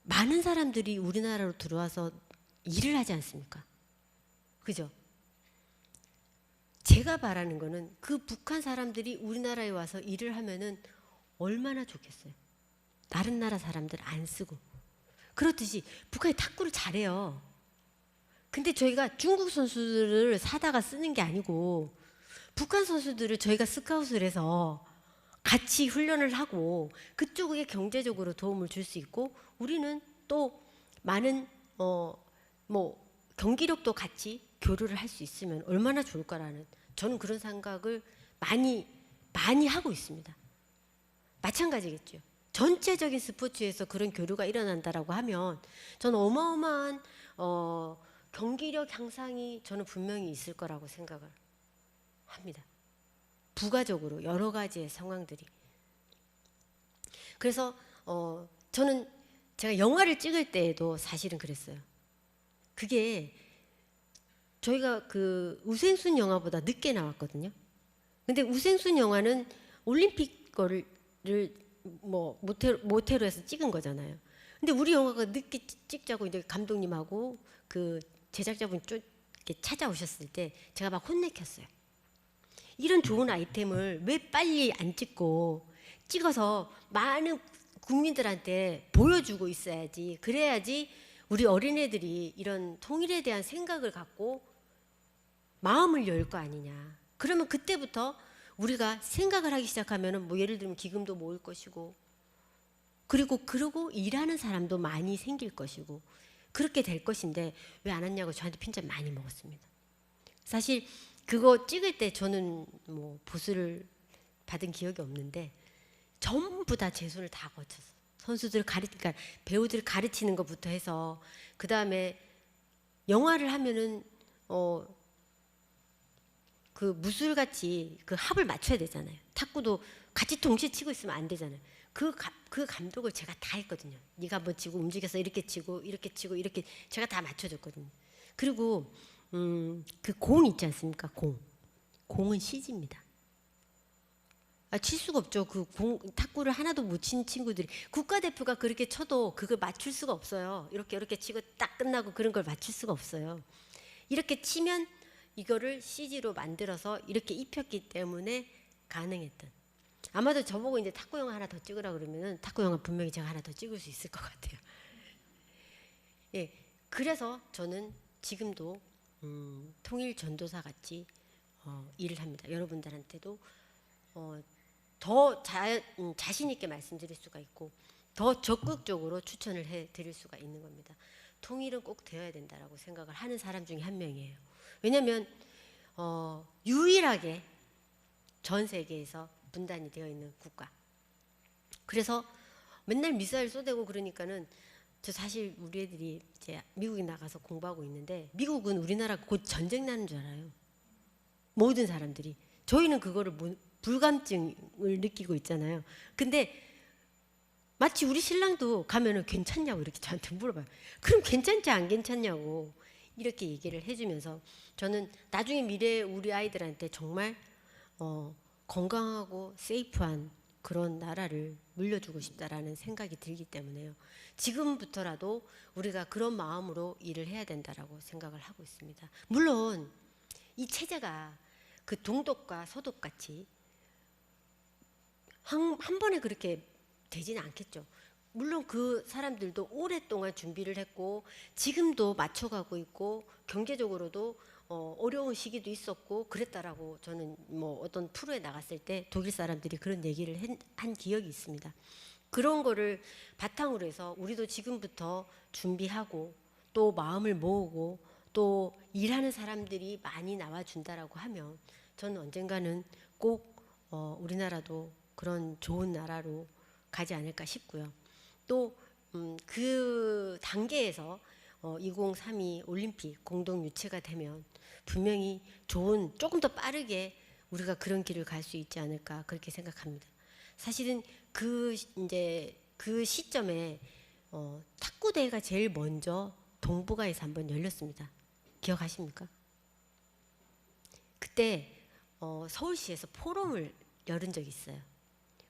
많은 사람들이 우리나라로 들어와서 일을 하지 않습니까? 그죠? 제가 바라는 거는 그 북한 사람들이 우리나라에 와서 일을 하면은 얼마나 좋겠어요. 다른 나라 사람들 안 쓰고. 그렇듯이 북한이 탁구를 잘해요. 근데 저희가 중국 선수들을 사다가 쓰는 게 아니고 북한 선수들을 저희가 스카웃을 해서 같이 훈련을 하고 그쪽에 경제적으로 도움을 줄 수 있고 우리는 또 많은 뭐 경기력도 같이 교류를 할 수 있으면 얼마나 좋을까라는 저는 그런 생각을 많이 하고 있습니다. 마찬가지겠죠. 전체적인 스포츠에서 그런 교류가 일어난다라고 하면 저는 어마어마한 경기력 향상이 저는 분명히 있을 거라고 생각을 합니다. 부가적으로 여러 가지의 상황들이. 그래서 저는 제가 영화를 찍을 때에도 사실은 그랬어요. 그게 저희가 그 우생순 영화보다 늦게 나왔거든요. 근데 우생순 영화는 올림픽 거를 뭐 모태로 해서 찍은 거잖아요. 근데 우리 영화가 늦게 찍자고 이제 감독님하고 그 제작자분 이렇게 찾아오셨을 때 제가 막 혼내켰어요. 이런 좋은 아이템을 왜 빨리 안 찍고 찍어서 많은 국민들한테 보여주고 있어야지. 그래야지 우리 어린애들이 이런 통일에 대한 생각을 갖고 마음을 열 거 아니냐. 그러면 그때부터 우리가 생각을 하기 시작하면은 뭐 예를 들면 기금도 모을 것이고 그리고 일하는 사람도 많이 생길 것이고 그렇게 될 것인데 왜 안 왔냐고 저한테 핀잔 많이 먹었습니다. 사실 그거 찍을 때 저는 뭐 보수를 받은 기억이 없는데 전부 다 제 손을 다 거쳤어요. 선수들 그러니까 배우들 가르치는 것부터 해서 그 다음에 영화를 하면은 그 무술같이 그 합을 맞춰야 되잖아요. 탁구도 같이 동시에 치고 있으면 안 되잖아요. 그 감독을 제가 다 했거든요. 네가 한번 치고 움직여서 이렇게 치고 이렇게 치고 이렇게 제가 다 맞춰줬거든요. 그리고 그 공 있지 않습니까? 공은 CG입니다. 칠 수가 없죠. 탁구를 하나도 못 친 친구들이 국가대표가 그렇게 쳐도 그걸 맞출 수가 없어요. 이렇게 치고 딱 끝나고 그런 걸 맞출 수가 없어요. 이렇게 치면 이거를 CG로 만들어서 이렇게 입혔기 때문에 가능했던. 아마도 저보고 이제 탁구 영화 하나 더 찍으라 그러면은 탁구 영화 분명히 제가 하나 더 찍을 수 있을 것 같아요. 예, 그래서 저는 지금도 통일 전도사 같이 일을 합니다. 여러분들한테도 더 자신 있게 말씀드릴 수가 있고 더 적극적으로 추천을 해드릴 수가 있는 겁니다. 통일은 꼭 되어야 된다라고 생각을 하는 사람 중에 한 명이에요. 왜냐하면 유일하게 전 세계에서 분단이 되어 있는 국가. 그래서 맨날 미사일 쏘대고 그러니까는 저 사실 우리 애들이 이제 미국에 나가서 공부하고 있는데 미국은 우리나라 곧 전쟁 나는 줄 알아요. 모든 사람들이. 저희는 그거를 불감증을 느끼고 있잖아요. 근데 마치 우리 신랑도 가면은 괜찮냐고 이렇게 저한테 물어봐요. 그럼 괜찮지 안 괜찮냐고 이렇게 얘기를 해주면서 저는 나중에 미래에 우리 아이들한테 정말 건강하고 세이프한 그런 나라를 물려주고 싶다라는 생각이 들기 때문에요. 지금부터라도 우리가 그런 마음으로 일을 해야 된다라고 생각을 하고 있습니다. 물론 이 체제가 그 동독과 서독 같이 한 번에 그렇게 되지는 않겠죠. 물론 그 사람들도 오랫동안 준비를 했고 지금도 맞춰가고 있고 경제적으로도 어려운 시기도 있었고 그랬다라고 저는 뭐 어떤 프로에 나갔을 때 독일 사람들이 그런 얘기를 한 기억이 있습니다. 그런 거를 바탕으로 해서 우리도 지금부터 준비하고 또 마음을 모으고 또 일하는 사람들이 많이 나와준다라고 하면 저는 언젠가는 꼭 우리나라도 그런 좋은 나라로 가지 않을까 싶고요. 또 그 단계에서 2032 올림픽 공동 유치가 되면 분명히 좋은 조금 더 빠르게 우리가 그런 길을 갈 수 있지 않을까 그렇게 생각합니다. 사실은 그 시점에 탁구 대회가 제일 먼저 동북아에서 한번 열렸습니다. 기억하십니까? 그때 서울시에서 포럼을 열은 적이 있어요.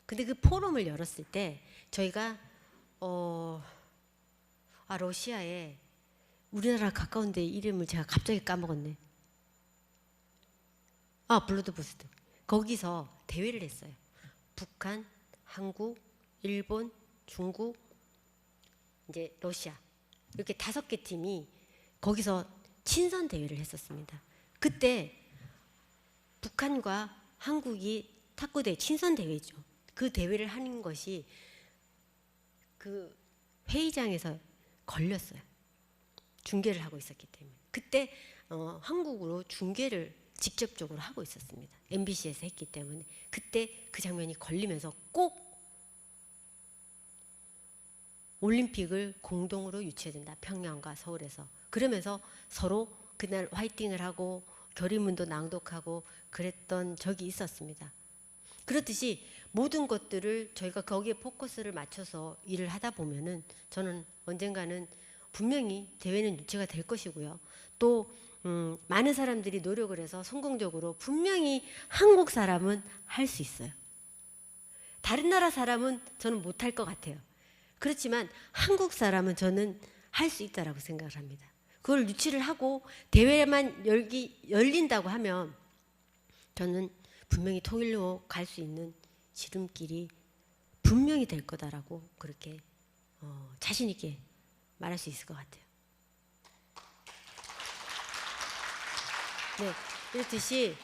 근데 그 포럼을 열었을 때 저희가 러시아에 우리나라 가까운 데 이름을 제가 갑자기 까먹었네. 블루드부스트. 거기서 대회를 했어요. 북한, 한국, 일본, 중국, 이제 러시아 이렇게 5개 팀이 거기서 친선 대회를 했었습니다. 그때 북한과 한국이 탁구 대회 친선 대회죠. 그 대회를 하는 것이 그 회의장에서 걸렸어요. 중계를 하고 있었기 때문에. 그때 한국으로 중계를 직접적으로 하고 있었습니다. MBC에서 했기 때문에. 그때 그 장면이 걸리면서 꼭 올림픽을 공동으로 유치해야 된다. 평양과 서울에서. 그러면서 서로 그날 화이팅을 하고 결의문도 낭독하고 그랬던 적이 있었습니다. 그렇듯이 모든 것들을 저희가 거기에 포커스를 맞춰서 일을 하다 보면은 저는 언젠가는 분명히 대회는 유치가 될 것이고요. 또 많은 사람들이 노력을 해서 성공적으로 분명히 한국 사람은 할 수 있어요. 다른 나라 사람은 저는 못할 것 같아요. 그렇지만 한국 사람은 저는 할 수 있다라고 생각을 합니다. 그걸 유치를 하고 대회만 열린다고 하면 저는 분명히 통일로 갈 수 있는 지름길이 분명히 될 거다라고 그렇게 자신 있게 말할 수 있을 것 같아요. 네, 이렇듯이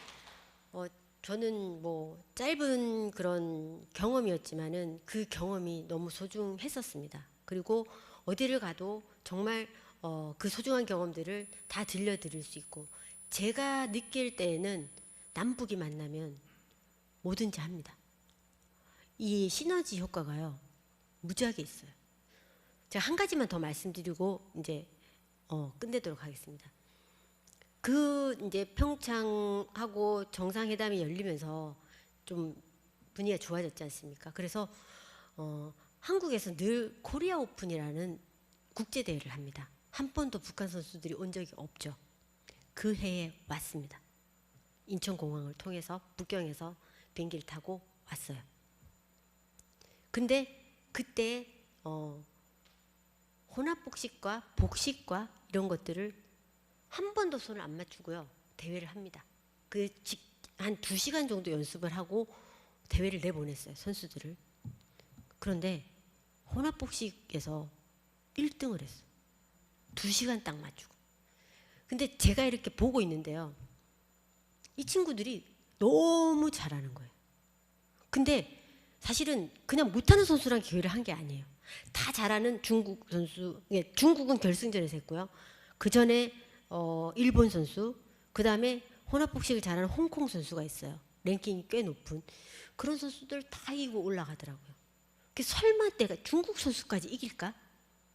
저는 뭐 짧은 그런 경험이었지만은 그 경험이 너무 소중했었습니다. 그리고 어디를 가도 정말 그 소중한 경험들을 다 들려드릴 수 있고 제가 느낄 때에는 남북이 만나면 뭐든지 합니다. 이 시너지 효과가요 무지하게 있어요. 제가 한 가지만 더 말씀드리고 이제 끝내도록 하겠습니다. 그 이제 평창하고 정상회담이 열리면서 좀 분위기가 좋아졌지 않습니까? 그래서 한국에서 늘 코리아 오픈이라는 국제 대회를 합니다. 한 번도 북한 선수들이 온 적이 없죠. 그 해에 왔습니다. 인천공항을 통해서 북경에서 비행기를 타고 왔어요. 근데 그때 혼합복식과 복식과 이런 것들을 한 번도 손을 안 맞추고요. 대회를 합니다. 한 2시간 정도 연습을 하고 대회를 내보냈어요. 선수들을. 그런데 혼합복식에서 1등을 했어요. 2시간 딱 맞추고. 근데 제가 이렇게 보고 있는데요. 이 친구들이 너무 잘하는 거예요. 근데 사실은 그냥 못하는 선수랑 기회를 한 게 아니에요. 다 잘하는 중국 선수, 중국은 결승전에서 했고요. 그 전에 일본 선수, 그 다음에 혼합복식을 잘하는 홍콩 선수가 있어요. 랭킹이 꽤 높은 그런 선수들 다 이기고 올라가더라고요. 설마 내가 중국 선수까지 이길까?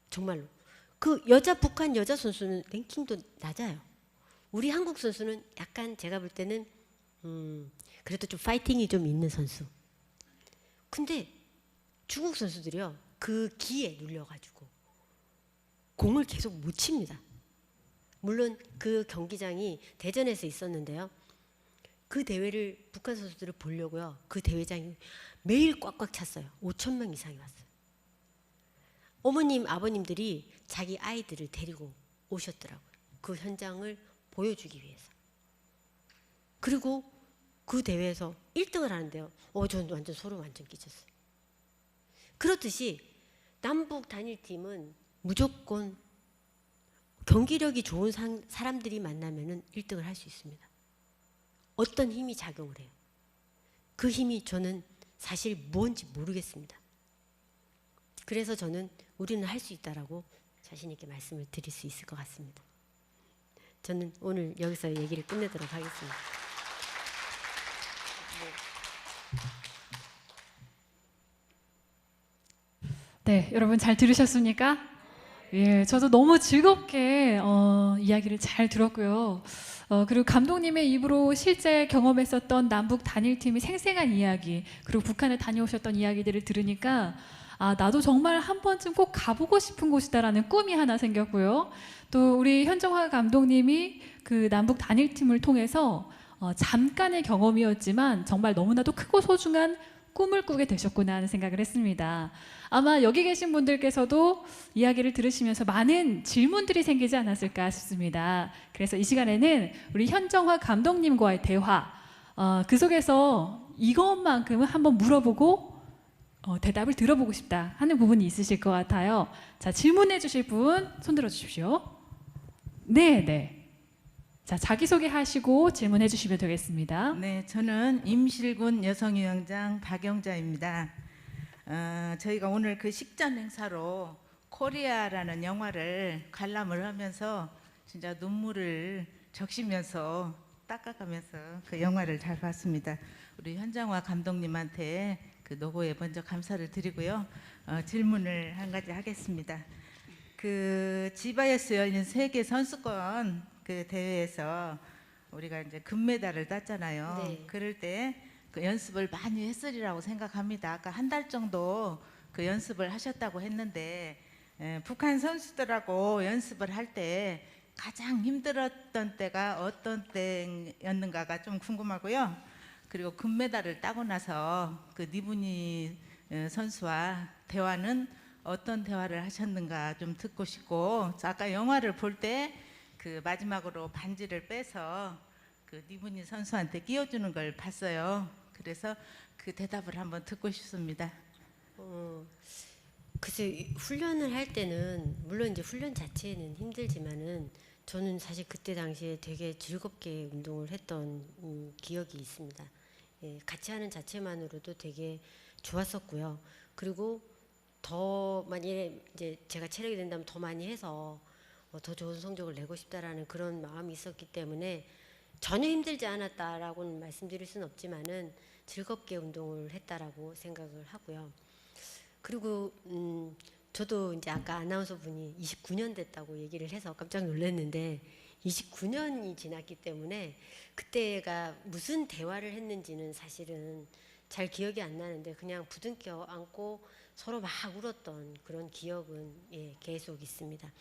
정말로. 그 북한 여자 선수는 랭킹도 낮아요. 우리 한국 선수는 약간 제가 볼 때는 그래도 좀 파이팅이 좀 있는 선수. 근데 중국 선수들이요, 그 기에 눌려가지고 공을 계속 못 칩니다. 물론 그 경기장이 대전에서 있었는데요. 그 대회를 북한 선수들을 보려고요. 그 대회장이 매일 꽉꽉 찼어요. 5,000명 이상이 왔어요. 어머님, 아버님들이 자기 아이들을 데리고 오셨더라고요. 그 현장을 보여주기 위해서. 그리고 그 대회에서 1등을 하는데요. 저는 완전 소름 완전 끼쳤어요. 그렇듯이 남북 단일팀은 무조건 경기력이 좋은 사람들이 만나면은 1등을 할 수 있습니다. 어떤 힘이 작용을 해요. 그 힘이 저는 사실 뭔지 모르겠습니다. 그래서 저는 우리는 할 수 있다라고 자신 있게 말씀을 드릴 수 있을 것 같습니다. 저는 오늘 여기서 얘기를 끝내도록 하겠습니다. 네, 여러분 잘 들으셨습니까? 예, 저도 너무 즐겁게 이야기를 잘 들었고요. 그리고 감독님의 입으로 실제 경험했었던 남북 단일팀의 생생한 이야기, 그리고 북한에 다녀오셨던 이야기들을 들으니까 나도 정말 한 번쯤 꼭 가보고 싶은 곳이다라는 꿈이 하나 생겼고요. 또 우리 현정화 감독님이 그 남북 단일팀을 통해서 잠깐의 경험이었지만 정말 너무나도 크고 소중한 꿈을 꾸게 되셨구나 하는 생각을 했습니다. 아마 여기 계신 분들께서도 이야기를 들으시면서 많은 질문들이 생기지 않았을까 싶습니다. 그래서 이 시간에는 우리 현정화 감독님과의 대화, 그 속에서 이것만큼은 한번 물어보고 대답을 들어보고 싶다 하는 부분이 있으실 것 같아요. 자, 질문해 주실 분 손들어 주십시오. 네. 자, 자기소개 하시고 질문해 주시면 되겠습니다. 네, 저는 임실군 여성위원장 박영자입니다. 저희가 오늘 그 식전 행사로 코리아라는 영화를 관람을 하면서 진짜 눈물을 적시면서 닦아가면서 그 영화를 잘 봤습니다. 우리 현정화 감독님한테 그 노고에 먼저 감사를 드리고요. 질문을 한 가지 하겠습니다. 그 지바이어스 열린 세계 선수권 그 대회에서 우리가 이제 금메달을 땄잖아요. 네. 그럴 때 그 연습을 많이 했으리라고 생각합니다. 아까 한 달 정도 그 연습을 하셨다고 했는데 북한 선수들하고 연습을 할 때 가장 힘들었던 때가 어떤 때였는가가 좀 궁금하고요. 그리고 금메달을 따고 나서 그 니분이 선수와 대화는 어떤 대화를 하셨는가 좀 듣고 싶고, 아까 영화를 볼 때 그 마지막으로 반지를 빼서 그 니분이 선수한테 끼워주는 걸 봤어요. 그래서 그 대답을 한번 듣고 싶습니다. 글쎄, 훈련을 할 때는 물론 이제 훈련 자체는 힘들지만은 저는 사실 그때 당시에 되게 즐겁게 운동을 했던 기억이 있습니다. 예, 같이 하는 자체만으로도 되게 좋았었고요. 그리고 더 만약에 이제 제가 체력이 된다면 더 많이 해서 더 좋은 성적을 내고 싶다라는 그런 마음이 있었기 때문에 전혀 힘들지 않았다라고는 말씀드릴 수는 없지만은 즐겁게 운동을 했다라고 생각을 하고요. 그리고 저도 이제 아까 아나운서 분이 29년 됐다고 얘기를 해서 깜짝 놀랐는데 29년이 지났기 때문에 그때가 무슨 대화를 했는지는 사실은 잘 기억이 안 나는데 그냥 부둥켜 안고 서로 막 울었던 그런 기억은 계속 있습니다.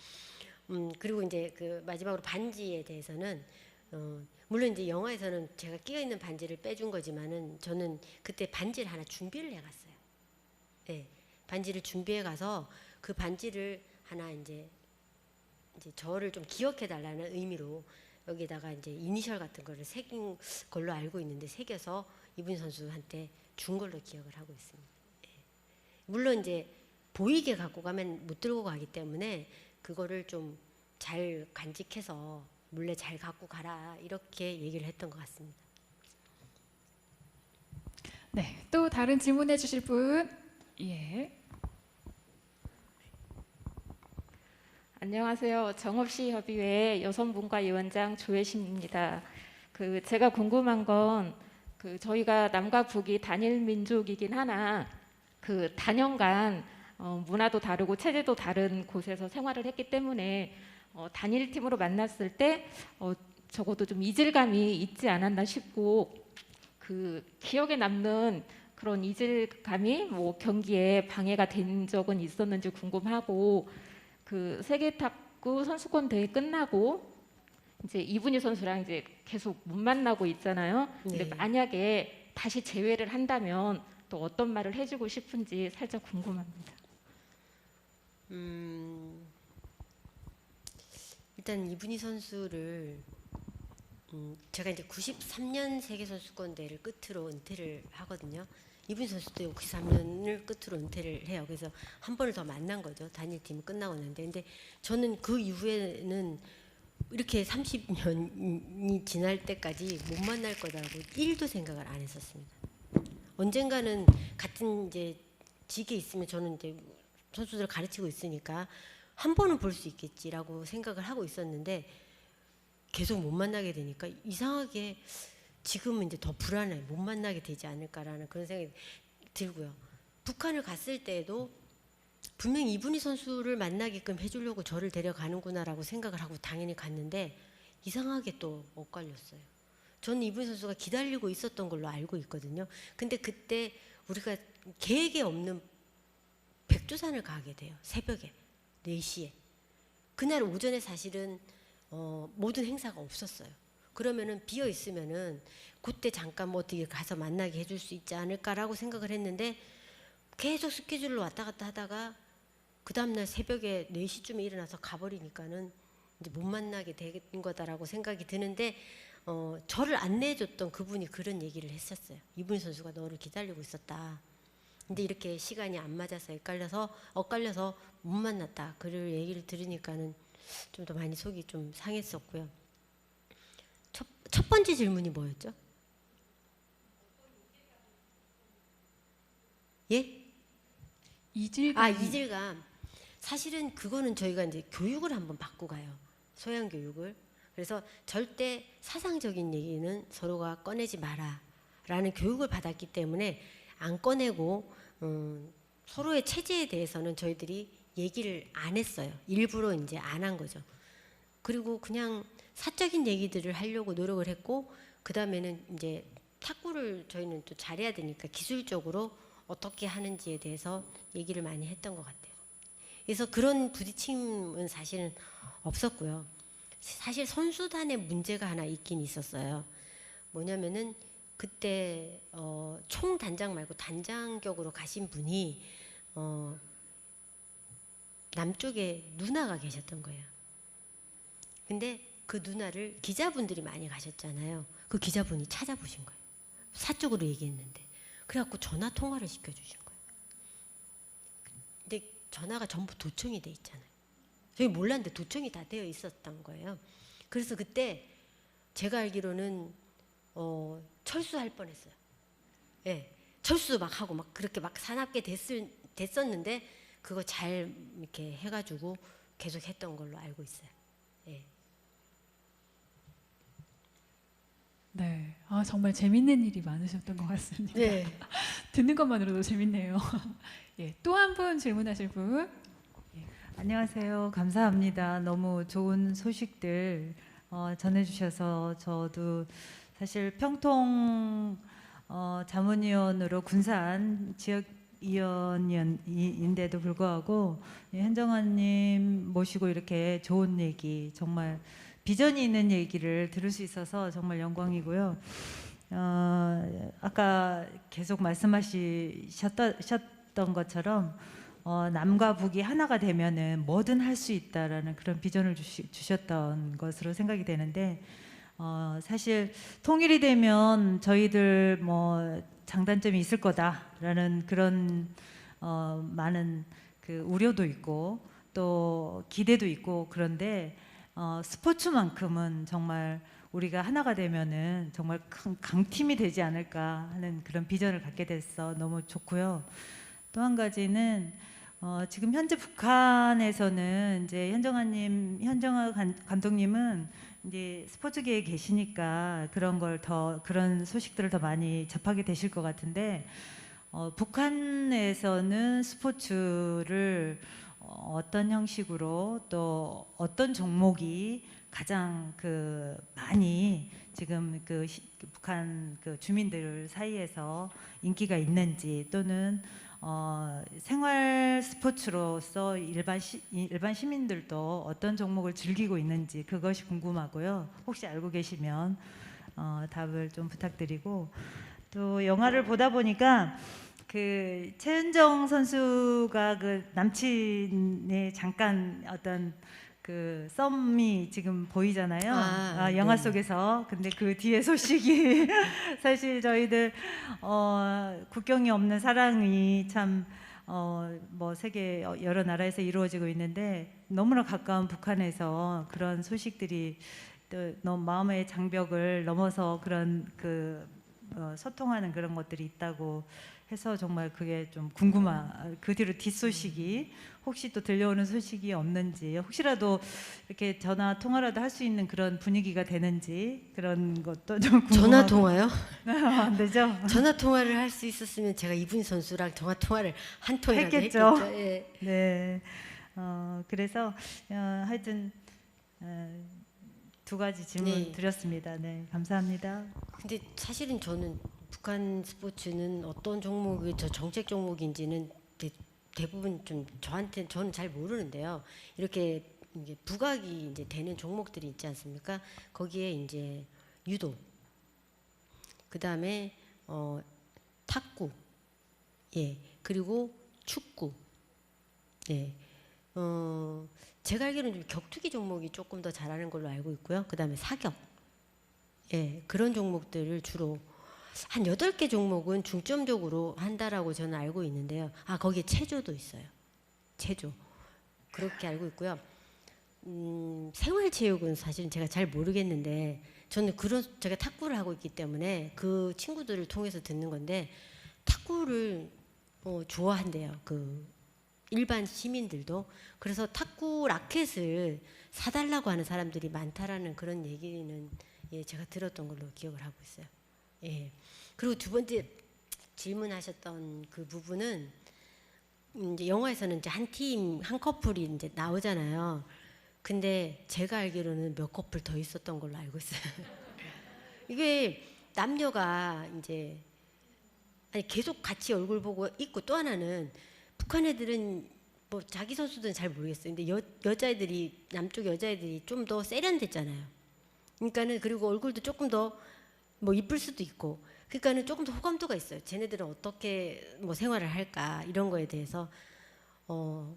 그리고 이제 그 마지막으로 반지에 대해서는 물론 이제 영화에서는 제가 끼어 있는 반지를 빼준 거지만은 저는 그때 반지를 하나 준비를 해갔어요. 네, 반지를 준비해 가서 그 반지를 하나 이제 저를 좀 기억해 달라는 의미로 여기다가 이제 이니셜 같은 거를 새긴 걸로 알고 있는데 새겨서 이분희 선수한테 준 걸로 기억을 하고 있습니다. 예. 물론 이제 보이게 갖고 가면 못 들고 가기 때문에 그거를 좀 잘 간직해서 몰래 잘 갖고 가라 이렇게 얘기를 했던 것 같습니다. 네, 또 다른 질문해 주실 분? 예. 안녕하세요. 정업시협의회 여성분과위원장 조혜심입니다. 제가 궁금한 건 저희가 남과 북이 단일 민족이긴 하나 단연간 문화도 다르고 체제도 다른 곳에서 생활을 했기 때문에 단일 팀으로 만났을 때 적어도 좀 이질감이 있지 않았나 싶고 기억에 남는 그런 이질감이 뭐 경기에 방해가 된 적은 있었는지 궁금하고 세계 탁구 선수권 대회 끝나고 이제 이분희 선수랑 이제 계속 못 만나고 있잖아요. 근데 네. 만약에 다시 재회를 한다면 또 어떤 말을 해주고 싶은지 살짝 궁금합니다. 일단 이분희 선수를 제가 이제 93년 세계 선수권 대회를 끝으로 은퇴를 하거든요. 이분희 선수도 93년을 끝으로 은퇴를 해요. 그래서 한 번을 더 만난 거죠. 단일팀 끝나고 났는데, 근데 저는 그 이후에는 이렇게 30년이 지날 때까지 못 만날 거다라고 1도 생각을 안 했었습니다. 언젠가는 같은 이제 직에 있으면 저는 이제 선수들을 가르치고 있으니까 한 번은 볼 수 있겠지라고 생각을 하고 있었는데 계속 못 만나게 되니까 이상하게 지금은 이제 더 불안해. 못 만나게 되지 않을까라는 그런 생각이 들고요. 북한을 갔을 때에도 분명히 이분희 선수를 만나게끔 해주려고 저를 데려가는구나라고 생각을 하고 당연히 갔는데 이상하게 또 엇갈렸어요. 저는 이분희 선수가 기다리고 있었던 걸로 알고 있거든요. 근데 그때 우리가 계획에 없는 백두산을 가게 돼요. 새벽에 4시에. 그날 오전에 사실은 모든 행사가 없었어요. 그러면은 비어 있으면은 그때 잠깐 뭐 어떻게 가서 만나게 해줄 수 있지 않을까라고 생각을 했는데 계속 스케줄로 왔다 갔다 하다가 그 다음날 새벽에 4시쯤에 일어나서 가버리니까는 이제 못 만나게 된 거다라고 생각이 드는데 저를 안내해줬던 그분이 그런 얘기를 했었어요. 이분희 선수가 너를 기다리고 있었다. 근데 이렇게 시간이 안 맞아서 엇갈려서 못 만났다. 그 얘기를 들으니까는 좀 더 많이 속이 좀 상했었고요. 첫 번째 질문이 뭐였죠? 예? 이질감. 이질감. 사실은 그거는 저희가 이제 교육을 한번 받고 가요. 소양 교육을. 그래서 절대 사상적인 얘기는 서로가 꺼내지 마라라는 교육을 받았기 때문에 안 꺼내고 서로의 체제에 대해서는 저희들이 얘기를 안 했어요. 일부러 이제 안 한 거죠. 그리고 그냥 사적인 얘기들을 하려고 노력을 했고 그 다음에는 이제 탁구를 저희는 또 잘해야 되니까 기술적으로 어떻게 하는지에 대해서 얘기를 많이 했던 것 같아요. 그래서 그런 부딪힘은 사실은 없었고요. 사실 선수단에 문제가 하나 있긴 있었어요. 뭐냐면은 그때 총 단장 말고 단장격으로 가신 분이 남쪽에 누나가 계셨던 거예요. 근데 그 누나를 기자분들이 많이 가셨잖아요. 그 기자분이 찾아보신 거예요. 사적으로 얘기했는데. 그래갖고 전화 통화를 시켜주신 거예요. 근데 전화가 전부 도청이 돼 있잖아요. 저희 몰랐는데 도청이 다 되어 있었던 거예요. 그래서 그때 제가 알기로는 철수할 뻔했어요. 예, 철수 막 하고 막 그렇게 막 사납게 됐었는데 그거 잘 이렇게 해가지고 계속 했던 걸로 알고 있어요. 예. 네, 정말 재밌는 일이 많으셨던 것 같습니다. 네. 듣는 것만으로도 재밌네요. 예, 또 한 분 질문하실 분. 안녕하세요. 감사합니다. 너무 좋은 소식들 전해주셔서 저도 사실 평통 자문위원으로 군산 지역위원인데도 불구하고 현정환님 모시고 이렇게 좋은 얘기 정말 비전이 있는 얘기를 들을 수 있어서 정말 영광이고요. 아까 계속 말씀하셨던 것처럼 남과 북이 하나가 되면은 뭐든 할 수 있다라는 그런 비전을 주셨던 것으로 생각이 되는데 사실 통일이 되면 저희들 뭐 장단점이 있을 거다라는 그런 많은 그 우려도 있고 또 기대도 있고 그런데 스포츠만큼은 정말 우리가 하나가 되면은 정말 큰 강팀이 되지 않을까 하는 그런 비전을 갖게 돼서 너무 좋고요. 또 한 가지는 지금 현재 북한에서는 이제 현정아 감독님은 이제 스포츠계에 계시니까 그런 소식들을 더 많이 접하게 되실 것 같은데 북한에서는 스포츠를 어떤 형식으로 또 어떤 종목이 가장 많이 지금 북한 주민들 사이에서 인기가 있는지 또는 생활 스포츠로서 일반 시민들도 어떤 종목을 즐기고 있는지 그것이 궁금하고요. 혹시 알고 계시면 답을 좀 부탁드리고 또 영화를 보다 보니까 최은정 선수가 남친의 잠깐 어떤 썸이 지금 보이잖아요. 영화 네. 속에서. 근데 그 뒤에 소식이 사실 저희들 국경이 없는 사랑이 참 뭐 세계 여러 나라에서 이루어지고 있는데 너무나 가까운 북한에서 그런 소식들이 또 너무 마음의 장벽을 넘어서 그런 소통하는 그런 것들이 있다고 해서 정말 그게 좀 그 뒤로 뒷소식이 혹시 또 들려오는 소식이 없는지 혹시라도 이렇게 전화 통화라도 할 수 있는 그런 분위기가 되는지 그런 것도 좀 궁금하고. 전화 통화요? 안 되죠? 전화 통화를 할 수 있었으면 제가 이분희 선수랑 전화 통화를 한 통이라도 했겠죠. 예. 네. 그래서 하여튼 두 가지 질문 네. 드렸습니다. 네, 감사합니다. 근데 사실은 저는 북한 스포츠는 어떤 종목이 정책 종목인지는 대부분 좀 저는 잘 모르는데요. 이렇게 이제 부각이 이제 되는 종목들이 있지 않습니까? 거기에 이제 유도, 그 다음에 탁구, 예, 그리고 축구, 예, 제가 알기로는 좀 격투기 종목이 조금 더 잘하는 걸로 알고 있고요. 그 다음에 사격, 예, 그런 종목들을 주로 한 8개 종목은 중점적으로 한다라고 저는 알고 있는데요. 거기에 체조도 있어요. 체조. 그렇게 알고 있고요. 생활체육은 사실은 제가 잘 모르겠는데 저는 제가 탁구를 하고 있기 때문에 그 친구들을 통해서 듣는 건데 탁구를 좋아한대요. 일반 시민들도. 그래서 탁구 라켓을 사달라고 하는 사람들이 많다라는 그런 얘기는 제가 들었던 걸로 기억을 하고 있어요. 예. 그리고 두 번째 질문하셨던 그 부분은 이제 영화에서는 이제 한 팀, 한 커플이 이제 나오잖아요. 근데 제가 알기로는 몇 커플 더 있었던 걸로 알고 있어요. 이게 남녀가 이제 계속 같이 얼굴 보고 있고 또 하나는 북한 애들은 뭐 자기 선수들은 잘 모르겠어요. 근데 여자애들이 남쪽 여자애들이 좀 더 세련됐잖아요. 그러니까는 그리고 얼굴도 조금 더 뭐 이쁠 수도 있고 그러니까는 조금 더 호감도가 있어요. 쟤네들은 어떻게 뭐 생활을 할까 이런 거에 대해서 뭐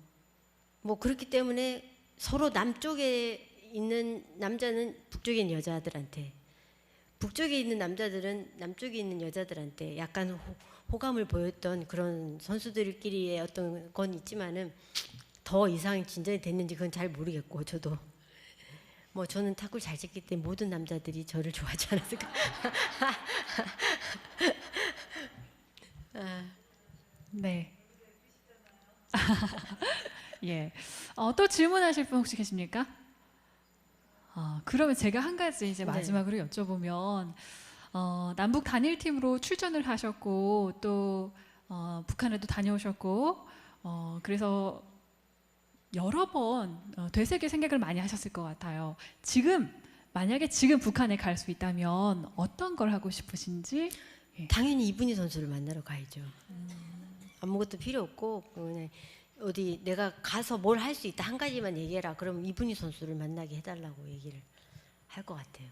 그렇기 때문에 서로 남쪽에 있는 남자는 북쪽에 있는 여자들한테 북쪽에 있는 남자들은 남쪽에 있는 여자들한테 약간 호감을 보였던 그런 선수들끼리의 어떤 건 있지만은 더 이상 진전이 됐는지 그건 잘 모르겠고 저도 뭐 저는 탁구를 잘 쳤기 때문에 모든 남자들이 저를 좋아하지 않았을까. 네. 예. 또 질문하실 분 혹시 계십니까? 그러면 제가 한 가지 이제 마지막으로 여쭤보면 남북 단일팀으로 출전을 하셨고 또 북한에도 다녀오셨고 그래서 여러 번 되새길 생각을 많이 하셨을 것 같아요. 만약에 지금 북한에 갈 수 있다면 어떤 걸 하고 싶으신지? 예. 당연히 이분희 선수를 만나러 가야죠. 아무것도 필요 없고 그냥 어디 내가 가서 뭘 할 수 있다 한 가지만 얘기해라. 그럼 이분희 선수를 만나게 해달라고 얘기를 할 것 같아요.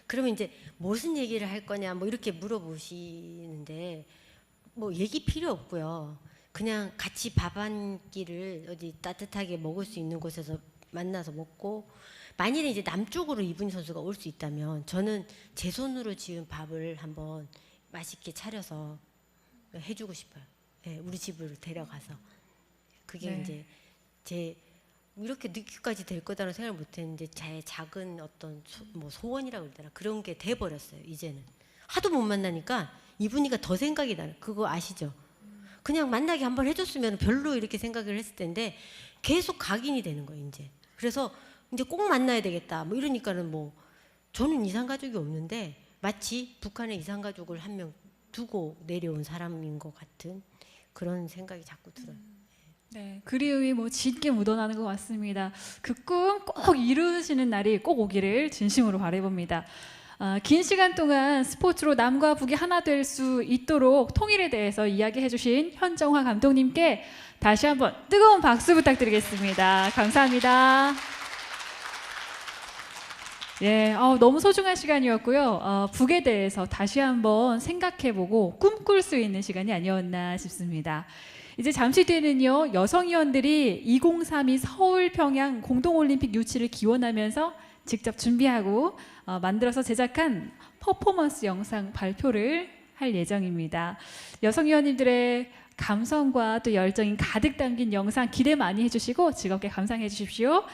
그러면 이제 무슨 얘기를 할 거냐 뭐 이렇게 물어보시는데 뭐 얘기 필요 없고요. 그냥 같이 밥 한 끼를 어디 따뜻하게 먹을 수 있는 곳에서 만나서 먹고, 만일에 이제 남쪽으로 이분희 선수가 올 수 있다면 저는 제 손으로 지은 밥을 한번 맛있게 차려서 해주고 싶어요. 네, 우리 집으로 데려가서. 그게 네. 이제 제 이렇게 늦게까지 될 거다라는 생각을 못했는데 제 작은 어떤 뭐 소원이라고 그러야 되나 그런 게 돼버렸어요. 이제는 하도 못 만나니까 이분이가 더 생각이 나요. 그거 아시죠? 그냥 만나게 한번 해줬으면 별로 이렇게 생각을 했을 텐데 계속 각인이 되는 거예요. 이제 그래서 이제 꼭 만나야 되겠다 뭐 이러니까는 뭐 저는 이산 가족이 없는데 마치 북한에 이산 가족을 한 명 두고 내려온 사람인 것 같은 그런 생각이 자꾸 들어요. 네, 그리움이 뭐 짙게 묻어나는 것 같습니다. 그 꿈 꼭 이루시는 날이 꼭 오기를 진심으로 바라봅니다. 긴 시간 동안 스포츠로 남과 북이 하나 될 수 있도록 통일에 대해서 이야기해 주신 현정화 감독님께 다시 한번 뜨거운 박수 부탁드리겠습니다. 감사합니다. 예, 너무 소중한 시간이었고요. 북에 대해서 다시 한번 생각해보고 꿈꿀 수 있는 시간이 아니었나 싶습니다. 이제 잠시 뒤에는요, 여성위원들이 2032 서울 평양 공동올림픽 유치를 기원하면서 직접 준비하고 만들어서 제작한 퍼포먼스 영상 발표를 할 예정입니다. 여성위원님들의 감성과 또 열정이 가득 담긴 영상 기대 많이 해주시고 즐겁게 감상해 주십시오.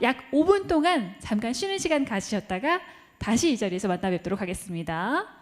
약 5분 동안 잠깐 쉬는 시간 가지셨다가 다시 이 자리에서 만나 뵙도록 하겠습니다.